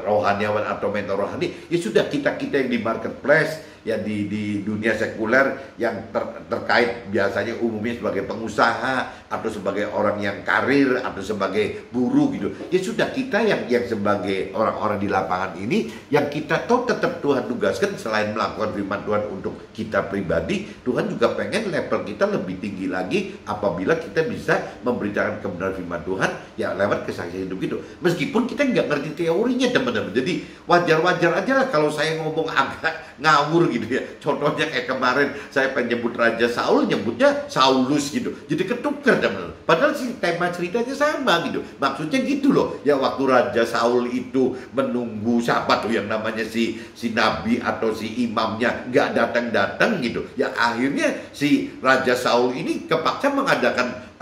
rohaniawan atau mentor rohani, ya sudah, kita yang di marketplace, ya di dunia sekuler yang terkait biasanya umumnya sebagai pengusaha atau sebagai orang yang karir atau sebagai buruh gitu. Ya sudah, kita yang sebagai orang-orang di lapangan ini, yang kita tahu tetap Tuhan tugaskan selain melakukan firman Tuhan untuk kita pribadi, Tuhan juga pengen level kita lebih tinggi lagi apabila kita bisa memberitakan kebenaran firman Tuhan ya lewat kesaksian hidup itu. Meskipun kita nggak ngerti teorinya teman-teman. Jadi wajar-wajar aja lah kalau saya ngomong agak ngawur gitu ya. Contohnya kayak kemarin saya pengen nyebut Raja Saul, nyebutnya Saulus gitu. Jadi ketukar teman-teman. Padahal sih tema ceritanya sama gitu. Maksudnya gitu loh. Ya waktu Raja Saul itu menunggu siapa tuh yang namanya si nabi atau si imamnya nggak datang-datang gitu. Ya akhirnya si Raja Saul ini kepaksa mengadakan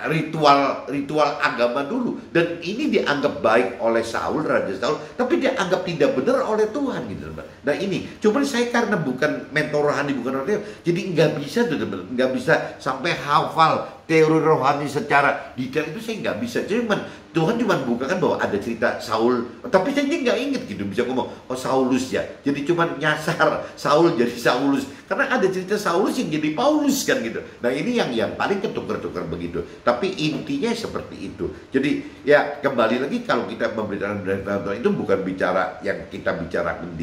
ritual agama dulu, dan ini dianggap baik oleh Saul, Raja Saul, tapi dianggap tidak benar oleh Tuhan gitu. Nah ini, cuman saya karena bukan mentor rohani, bukan orang, jadi nggak bisa tuh, nggak bisa sampai hafal teori rohani secara detail itu, saya nggak bisa. Cuman Tuhan cuma bukakan bahwa ada cerita Saul, tapi saya nggak inget gitu, bisa ngomong oh Saulus ya, jadi cuma nyasar Saul jadi Saulus, karena ada cerita Saulus yang jadi Paulus kan gitu. Nah ini yang paling ketukar-tukar begitu, tapi intinya seperti itu. Jadi ya kembali lagi, kalau kita memberitakan Tuhan itu bukan bicara yang kita bicarakan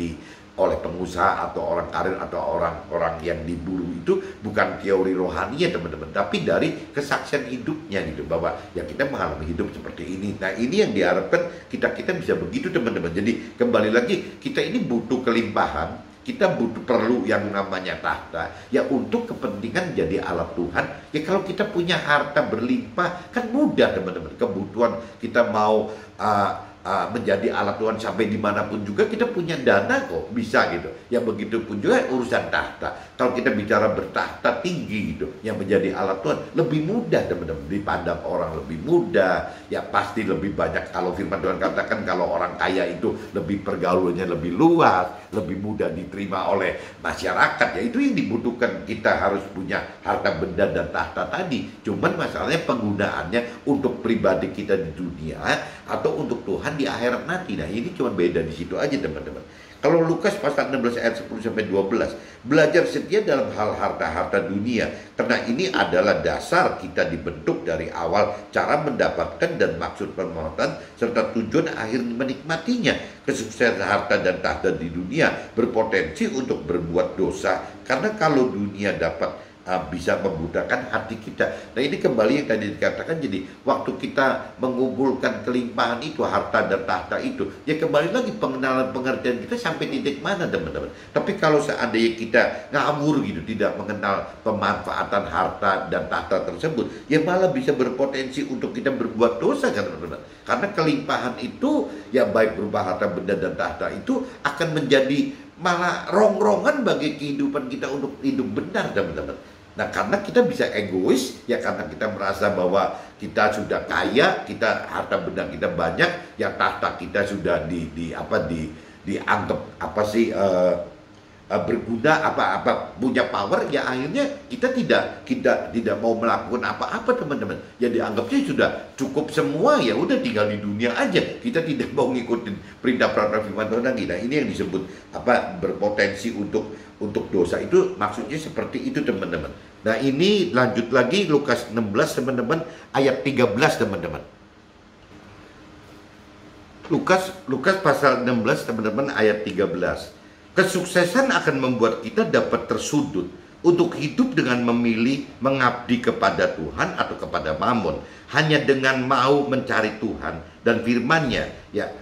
oleh pengusaha atau orang karir atau orang-orang yang diburu, itu bukan teori rohaninya teman-teman, tapi dari kesaksian hidupnya gitu, bahwa ya kita mengalami hidup seperti ini. Nah ini yang diharapkan kita bisa begitu teman-teman. Jadi kembali lagi, kita ini butuh kelimpahan, kita perlu yang namanya tahta ya untuk kepentingan jadi alat Tuhan. Ya kalau kita punya harta berlimpah kan mudah teman-teman, kebutuhan kita mau menjadi alat Tuhan sampai dimanapun juga kita punya dana kok, bisa gitu. Ya begitu pun juga urusan tahta. Kalau kita bicara bertahta tinggi gitu, yang menjadi alat Tuhan lebih mudah teman-teman, dipandang orang lebih mudah. Ya pasti lebih banyak, kalau firman Tuhan katakan kalau orang kaya itu lebih pergaulannya lebih luas, lebih mudah diterima oleh masyarakat. Ya itu yang dibutuhkan, kita harus punya harta benda dan tahta tadi. Cuman masalahnya penggunaannya untuk pribadi kita di dunia atau untuk Tuhan di akhirat nanti. Nah ini cuma beda di situ aja teman-teman. Kalau Lukas pasal 16 ayat 10 sampai 12, belajar setia dalam hal harta-harta dunia, karena ini adalah dasar kita dibentuk dari awal cara mendapatkan dan maksud permohonan serta tujuan akhir menikmatinya. Kesuksesan harta dan tahta di dunia berpotensi untuk berbuat dosa, karena kalau dunia dapat bisa membutakan hati kita. Nah ini kembali yang tadi dikatakan, jadi waktu kita mengumpulkan kelimpahan itu, harta dan tahta itu, ya kembali lagi pengenalan pengertian kita sampai titik mana teman-teman. Tapi kalau seandainya kita ngawur gitu, tidak mengenal pemanfaatan harta dan tahta tersebut, ya malah bisa berpotensi untuk kita berbuat dosa kan teman-teman. Karena kelimpahan itu, ya baik berupa harta benda dan tahta itu, akan menjadi malah rongrongan bagi kehidupan kita untuk hidup benar teman-teman. Nah karena kita bisa egois, ya karena kita merasa bahwa kita sudah kaya, kita harta benda kita banyak, ya tahta kita sudah dianggap berguna, punya power, ya akhirnya kita tidak mau melakukan apa-apa teman-teman. Ya dianggapnya sudah cukup semua, ya udah tinggal di dunia aja, kita tidak mau ngikutin perintah-perintah firman Tuhan lagi. Nah ini yang disebut berpotensi untuk dosa, itu maksudnya seperti itu teman-teman. Nah ini lanjut lagi Lukas 16 teman-teman, ayat 13 teman-teman. Lukas pasal 16 teman-teman, ayat 13. Kesuksesan akan membuat kita dapat tersudut untuk hidup dengan memilih mengabdi kepada Tuhan atau kepada Mammon. Hanya dengan mau mencari Tuhan dan firman-Nya, ya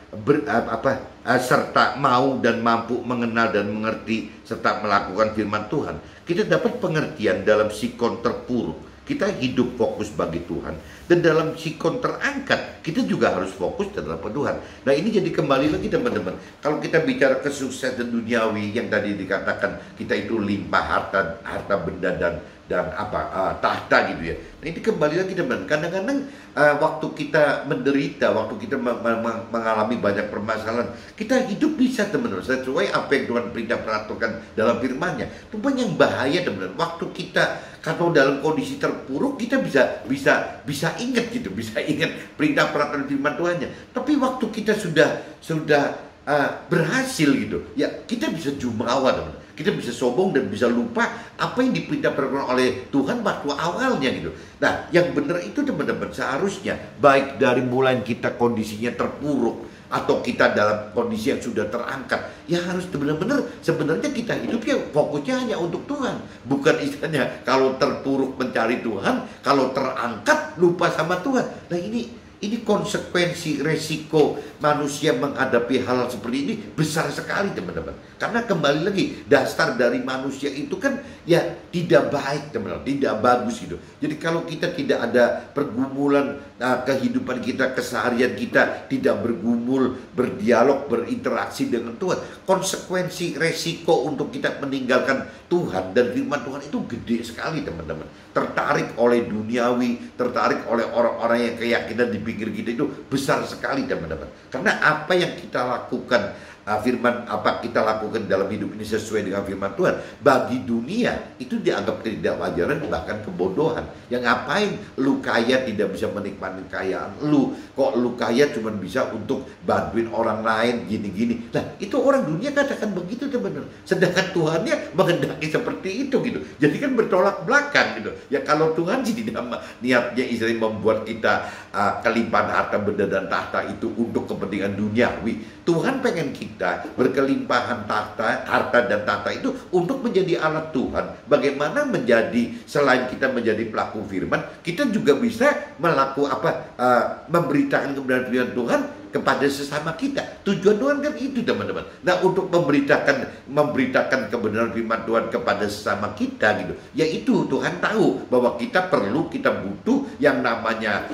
serta mau dan mampu mengenal dan mengerti serta melakukan firman Tuhan, kita dapat pengertian dalam sikon terpuruk. Kita hidup fokus bagi Tuhan, dan dalam sikon terangkat kita juga harus fokus dalam Tuhan. Nah ini jadi kembali lagi teman-teman, kalau kita bicara kesuksesan duniawi yang tadi dikatakan kita itu limpah harta benda dan tahta gitu ya. Nah, ini kembali lagi teman, kadang-kadang waktu kita menderita, waktu kita mengalami banyak permasalahan, kita hidup bisa teman-teman sesuai apa yang Tuhan perintah peraturan dalam firman-Nya. Cuman yang bahaya teman-teman, waktu kita kalau dalam kondisi terpuruk, kita bisa ingat gitu, bisa ingat perintah peraturan firman Tuhan-Nya. Tapi waktu kita sudah berhasil gitu, ya kita bisa jumawa teman. Kita bisa sombong dan bisa lupa apa yang diperintahkan oleh Tuhan waktu awalnya gitu. Nah, yang benar itu teman-teman seharusnya baik dari mulai kita kondisinya terpuruk atau kita dalam kondisi yang sudah terangkat, ya harus benar-benar sebenarnya kita hidup ya fokusnya hanya untuk Tuhan. Bukan istilahnya kalau terpuruk mencari Tuhan, kalau terangkat lupa sama Tuhan. Nah, ini konsekuensi resiko manusia menghadapi hal seperti ini besar sekali teman-teman. Karena kembali lagi dasar dari manusia itu kan ya tidak baik teman-teman, tidak bagus gitu. Jadi kalau kita tidak ada pergumulan kehidupan kita, keseharian kita tidak bergumul, berdialog, berinteraksi dengan Tuhan, konsekuensi resiko untuk kita meninggalkan Tuhan dan firman Tuhan itu gede sekali teman-teman. Tertarik oleh duniawi, tertarik oleh orang-orang yang keyakinan di pinggir kita itu besar sekali teman-teman. Karena apa yang kita lakukan, apa kita lakukan dalam hidup ini sesuai dengan firman Tuhan, bagi dunia itu dianggap tidak wajaran, bahkan kebodohan. Yang ngapain lu kaya tidak bisa menikmati kekayaan lu, kok lu kaya cuma bisa untuk bantuin orang lain gini-gini. Nah, itu orang dunia katakan begitu teman-teman. Sedangkan Tuhannya menghendaki seperti itu gitu. Jadi kan bertolak belakang gitu. Ya kalau Tuhan sih tidak niatnya istilahnya membuat kita kelimpahan harta benda dan tahta itu untuk kepentingan duniawi. Tuhan pengen kita berkelimpahan harta dan tahta itu untuk menjadi alat Tuhan. Bagaimana menjadi, selain kita menjadi pelaku firman, kita juga bisa memberitakan kebenaran firman Tuhan kepada sesama kita. Tujuan Tuhan kan itu teman-teman. Nah, untuk memberitakan kebenaran firman Tuhan kepada sesama kita gitu, yaitu Tuhan tahu bahwa kita butuh yang namanya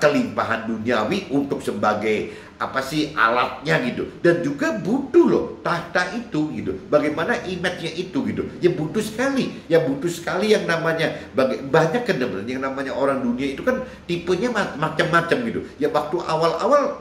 kelimpahan duniawi untuk sebagai alatnya gitu, dan juga butuh loh tahta itu gitu. Bagaimana image-nya itu gitu, ya butuh sekali yang namanya banyak kan teman-teman, yang namanya orang dunia itu kan tipenya macam-macam gitu. Ya waktu awal-awal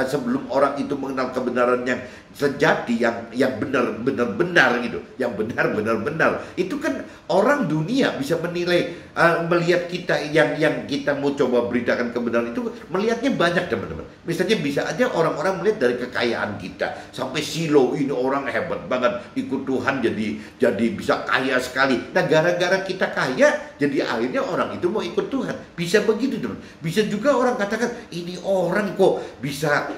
sebelum orang itu mengenal kebenaran yang sejati, yang benar-benar gitu, yang benar-benar itu kan orang dunia bisa menilai, melihat kita yang kita mau coba beritakan kebenaran itu, melihatnya banyak teman-teman. Misalnya bisa aja orang-orang melihat dari kekayaan kita, sampai silo ini orang hebat banget ikut Tuhan jadi bisa kaya sekali. Nah, gara-gara kita kaya jadi akhirnya orang itu mau ikut Tuhan. Bisa begitu teman. Bisa juga orang katakan ini orang kok bisa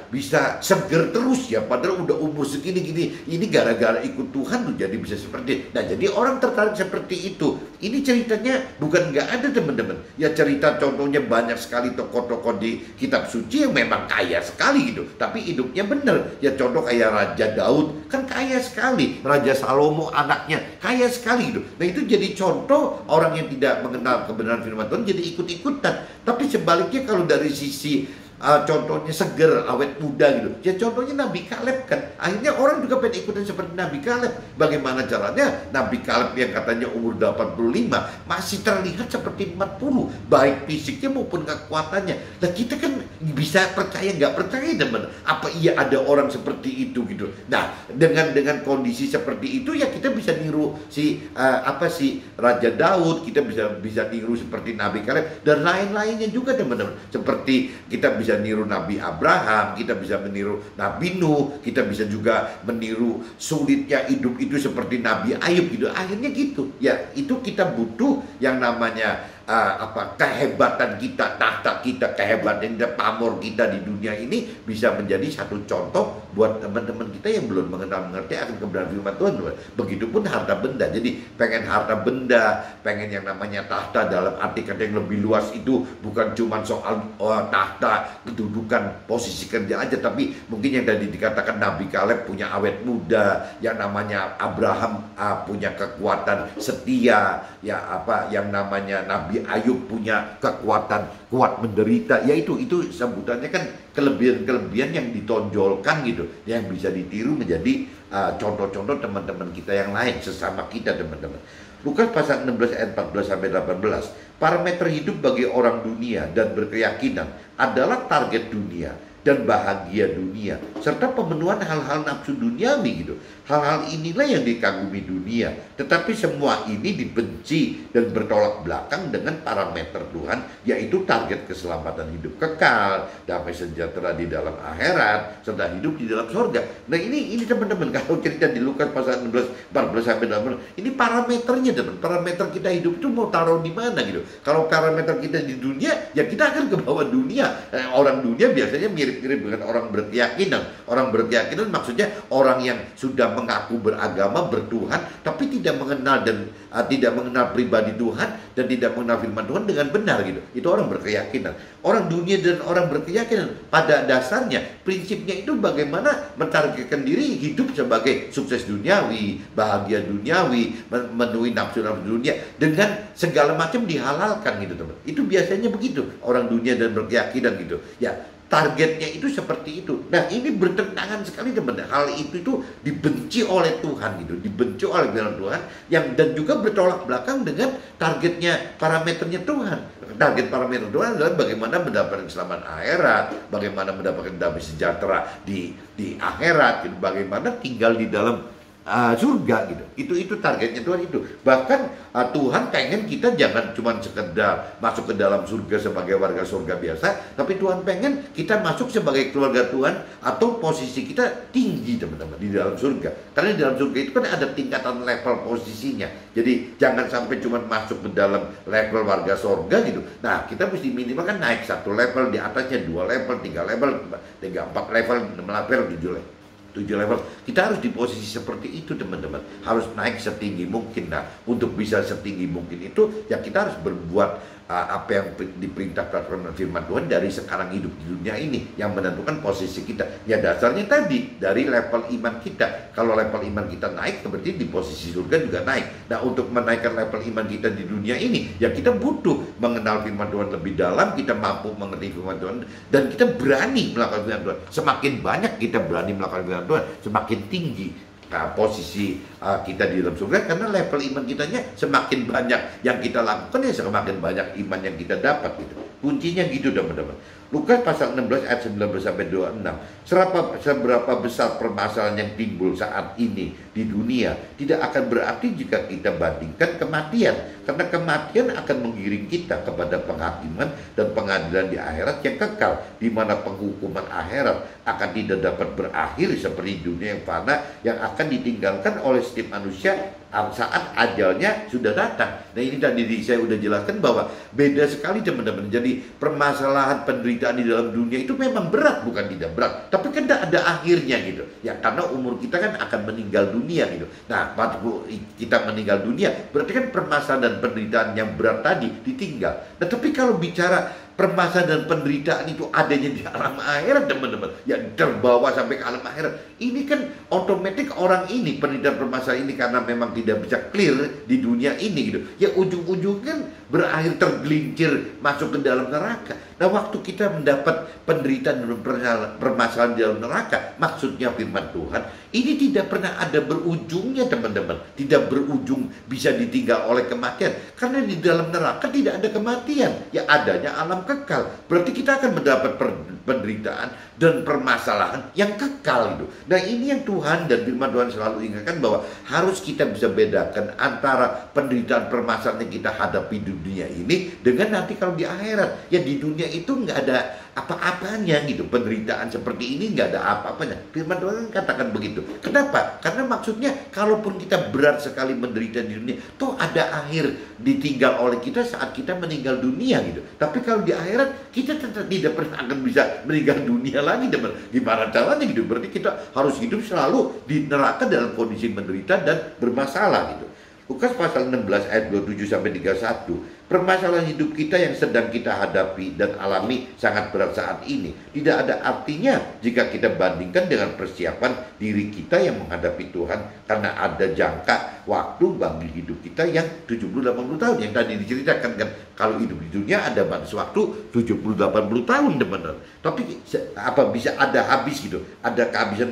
seger terus ya, padahal udah umur segini-gini, ini gara-gara ikut Tuhan tuh jadi bisa seperti itu. Nah, jadi orang tertarik seperti itu. Ini ceritanya bukan nggak ada teman-teman. Ya cerita contohnya banyak sekali tokoh-tokoh di kitab suci yang memang kaya sekali gitu, tapi hidupnya benar. Ya contoh kayak Raja Daud kan kaya sekali, Raja Salomo anaknya kaya sekali gitu. Nah, itu jadi contoh orang yang tidak mengenal kebenaran firman Tuhan jadi ikut-ikutan. Tapi sebaliknya kalau dari sisi contohnya seger, awet muda gitu, ya contohnya Nabi Kaleb kan, akhirnya orang juga pengen ikutan seperti Nabi Kaleb. Bagaimana caranya? Nabi Kaleb yang katanya umur 85 masih terlihat seperti 40, baik fisiknya maupun kekuatannya. Nah, kita kan bisa percaya nggak percaya teman, apa iya ada orang seperti itu gitu. Nah, dengan kondisi seperti itu ya kita bisa niru si Raja Daud, kita bisa niru seperti Nabi Kaleb dan lain-lainnya juga teman-teman. Seperti kita bisa niru Nabi Abraham, kita bisa meniru Nabi Nuh, kita bisa juga meniru sulitnya hidup itu seperti Nabi Ayub gitu. Akhirnya gitu. Ya, itu kita butuh yang namanya kehebatan kita, tahta kita, kehebatan kita, pamor kita di dunia ini bisa menjadi satu contoh buat teman-teman kita yang belum mengerti akan kebenaran firman Tuhan. Begitupun harta benda. Jadi pengen harta benda, pengen yang namanya tahta dalam arti kata yang lebih luas itu bukan cuma soal tahta, kedudukan, posisi kerja aja, tapi mungkin yang tadi dikatakan Nabi Kaleb punya awet muda, yang namanya Abraham punya kekuatan setia, yang namanya Nabi Ayub punya kekuatan kuat menderita, yaitu sebutannya kan kelebihan-kelebihan yang ditonjolkan gitu, yang bisa ditiru menjadi contoh-contoh teman-teman kita yang lain, sesama kita teman-teman. Lukas pasal 16 ayat 14 sampai 18. Parameter hidup bagi orang dunia dan berkeyakinan adalah target dunia dan bahagia dunia serta pemenuhan hal-hal nafsu duniawi gitu. Hal-hal inilah yang dikagumi dunia, tetapi semua ini dibenci dan bertolak belakang dengan parameter Tuhan, yaitu target keselamatan hidup kekal, damai sejahtera di dalam akhirat, serta hidup di dalam surga. Nah ini teman-teman, kalau cerita di Lukas pasal 16 14 sampai 18, ini parameternya teman. Parameter kita hidup itu mau taruh di mana gitu. Kalau parameter kita di dunia, ya kita akan ke bawah dunia. Orang dunia biasanya mirip-mirip dengan orang berkeyakinan. Orang berkeyakinan maksudnya orang yang sudah mengaku beragama, bertuhan, tapi tidak mengenal dan tidak mengenal pribadi Tuhan dan tidak mengenal firman Tuhan dengan benar gitu. Itu orang berkeyakinan. Orang dunia dan orang berkeyakinan pada dasarnya prinsipnya itu bagaimana mentargetkan diri hidup sebagai sukses duniawi, bahagia duniawi, memenuhi nafsu-nafsu dunia dengan segala macam dihalalkan gitu teman. Itu biasanya begitu orang dunia dan berkeyakinan gitu. Ya, targetnya itu seperti itu. Nah ini bertentangan sekali teman. Hal itu dibenci oleh Tuhan gitu, dibenci oleh Tuhan yang dan juga bertolak belakang dengan targetnya, parameternya Tuhan. Target parameter Tuhan adalah bagaimana mendapatkan keselamatan akhirat, bagaimana mendapatkan damai sejahtera di akhirat, gitu. Bagaimana tinggal di dalam surga gitu. Itu targetnya Tuhan itu. Bahkan Tuhan pengen kita jangan cuma sekedar masuk ke dalam surga sebagai warga surga biasa, tapi Tuhan pengen kita masuk sebagai keluarga Tuhan atau posisi kita tinggi teman-teman di dalam surga. Karena di dalam surga itu kan ada tingkatan level posisinya. Jadi jangan sampai cuma masuk ke dalam level warga surga gitu. Nah kita mesti minimal kan naik satu level, di atasnya 2 level, 3 level, 4 level, 6 level, 7 level. Kita harus di posisi seperti itu teman-teman. Harus naik setinggi mungkin. Nah untuk bisa setinggi mungkin itu ya kita harus berbuat apa yang diperintah peraturan firman Tuhan dari sekarang hidup di dunia ini, yang menentukan posisi kita. Ya dasarnya tadi dari level iman kita. Kalau level iman kita naik, berarti di posisi surga juga naik. Nah untuk menaikkan level iman kita di dunia ini, ya kita butuh mengenal firman Tuhan lebih dalam. Kita mampu mengerti firman Tuhan dan kita berani melakukan firman Tuhan. Semakin banyak kita berani melakukan firman Tuhan, semakin tinggi posisi kita di dalam surga, karena level iman kitanya semakin banyak yang kita lakukan, ya semakin banyak iman yang kita dapat gitu. Kuncinya gitu teman-teman. Lukas pasal 16 ayat 19 sampai 26. Seberapa besar permasalahan yang timbul saat ini di dunia tidak akan berarti jika kita bandingkan kematian, karena kematian akan menggiring kita kepada penghakiman dan pengadilan di akhirat yang kekal, di mana penghukuman akhirat akan tidak dapat berakhir seperti dunia yang fana yang akan ditinggalkan oleh setiap manusia saat ajalnya sudah datang. Nah ini tadi saya udah jelaskan bahwa beda sekali teman-teman. Jadi permasalahan penderitaan di dalam dunia itu memang berat, bukan tidak berat, tapi kan ada akhirnya gitu. Ya karena umur kita kan akan meninggal dunia gitu. Nah waktu kita meninggal dunia berarti kan permasalahan dan penderitaan yang berat tadi ditinggal. Nah tapi kalau bicara permasalahan dan penderitaan itu adanya di alam akhirat teman-teman, yang terbawa sampai ke alam akhirat, ini kan otomatis orang ini penderitaan permasalahan ini karena memang tidak bisa clear di dunia ini gitu, ya ujung-ujungnya kan berakhir tergelincir masuk ke dalam neraka. Nah waktu kita mendapat penderitaan dan permasalahan di dalam neraka, maksudnya firman Tuhan ini tidak pernah ada berujungnya teman-teman, tidak berujung bisa ditinggal oleh kematian, karena di dalam neraka tidak ada kematian, ya adanya alam kekal. Berarti kita akan mendapat penderitaan dan permasalahan yang kekal itu. Nah ini yang Tuhan dan firman Tuhan selalu ingatkan, bahwa harus kita bisa bedakan antara penderitaan permasalahan yang kita hadapi di dunia ini dengan nanti kalau di akhirat. Ya di dunia itu nggak ada apa-apanya gitu, penderitaan seperti ini nggak ada apa-apanya. Firman Tuhan katakan begitu. Kenapa? Karena maksudnya kalaupun kita berat sekali menderita di dunia, toh ada akhir ditinggal oleh kita saat kita meninggal dunia gitu. Tapi kalau di akhirat kita tetap tidak pernah akan bisa meninggal dunia lagi teman. Gimana caranya gitu? Berarti kita harus hidup selalu di neraka dalam kondisi menderita dan bermasalah gitu. Lukas pasal 16 ayat 27 sampai 31. Permasalahan hidup kita yang sedang kita hadapi dan alami sangat berat saat ini tidak ada artinya jika kita bandingkan dengan persiapan diri kita yang menghadapi Tuhan, karena ada jangka waktu bagi hidup kita yang 70-80 tahun yang tadi diceritakan kan. Kalau hidup di dunia ada batas waktu 70-80 tahun teman-teman, tapi apa bisa ada habis gitu, ada kehabisan.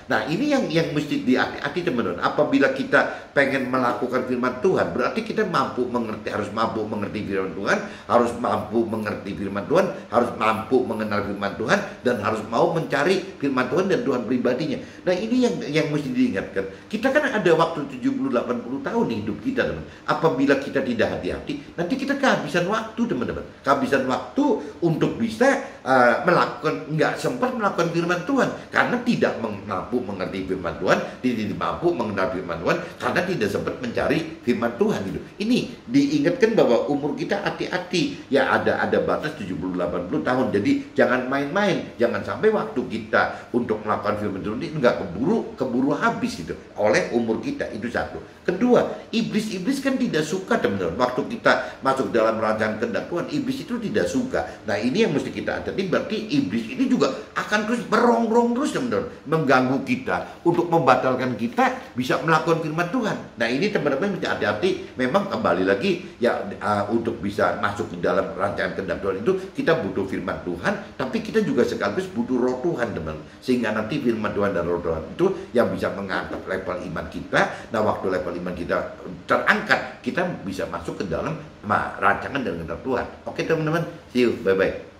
Nah ini yang mesti dihati-hati teman-teman. Apabila kita pengen melakukan firman Tuhan, berarti kita harus mampu mengerti firman Tuhan, harus mampu mengerti firman Tuhan, harus mampu mengenal firman Tuhan, dan harus mau mencari firman Tuhan dan Tuhan pribadinya. Nah ini yang mesti diingatkan. Kita kan ada waktu 70-80 tahun hidup kita teman. Apabila kita tidak hati-hati, nanti kita kehabisan waktu teman-teman. Kehabisan waktu untuk bisa nggak sempat melakukan firman Tuhan, karena tidak mampu mengerti firman Tuhan, tidak mampu mengenal firman Tuhan, karena tidak sempat mencari firman Tuhan gitu. Ini diingatkan bahwa umur kita hati-hati ya, ada batas 70-80 tahun. Jadi jangan main-main, jangan sampai waktu kita untuk melakukan firman Tuhan ini nggak keburu habis gitu oleh umur kita. Itu satu. Kedua, iblis kan tidak suka teman-teman waktu kita masuk dalam rancangan kehendak Tuhan. Iblis itu tidak suka. Nah ini yang mesti kita hati-hati. Berarti iblis ini juga akan terus berongrong terus teman-teman, mengganggu kita untuk membatalkan kita bisa melakukan firman Tuhan. Nah ini teman-teman mesti hati-hati. Memang kembali lagi ya, untuk bisa masuk ke dalam rancangan kehendak Tuhan itu kita butuh firman Tuhan, tapi kita juga sekaligus butuh roh Tuhan teman, sehingga nanti firman Tuhan dan roh Tuhan itu yang bisa mengangkat level iman kita. Nah waktu level iman kita terangkat, kita bisa masuk ke dalam rancangan dan kehendak Tuhan. Oke teman-teman, see you, bye-bye.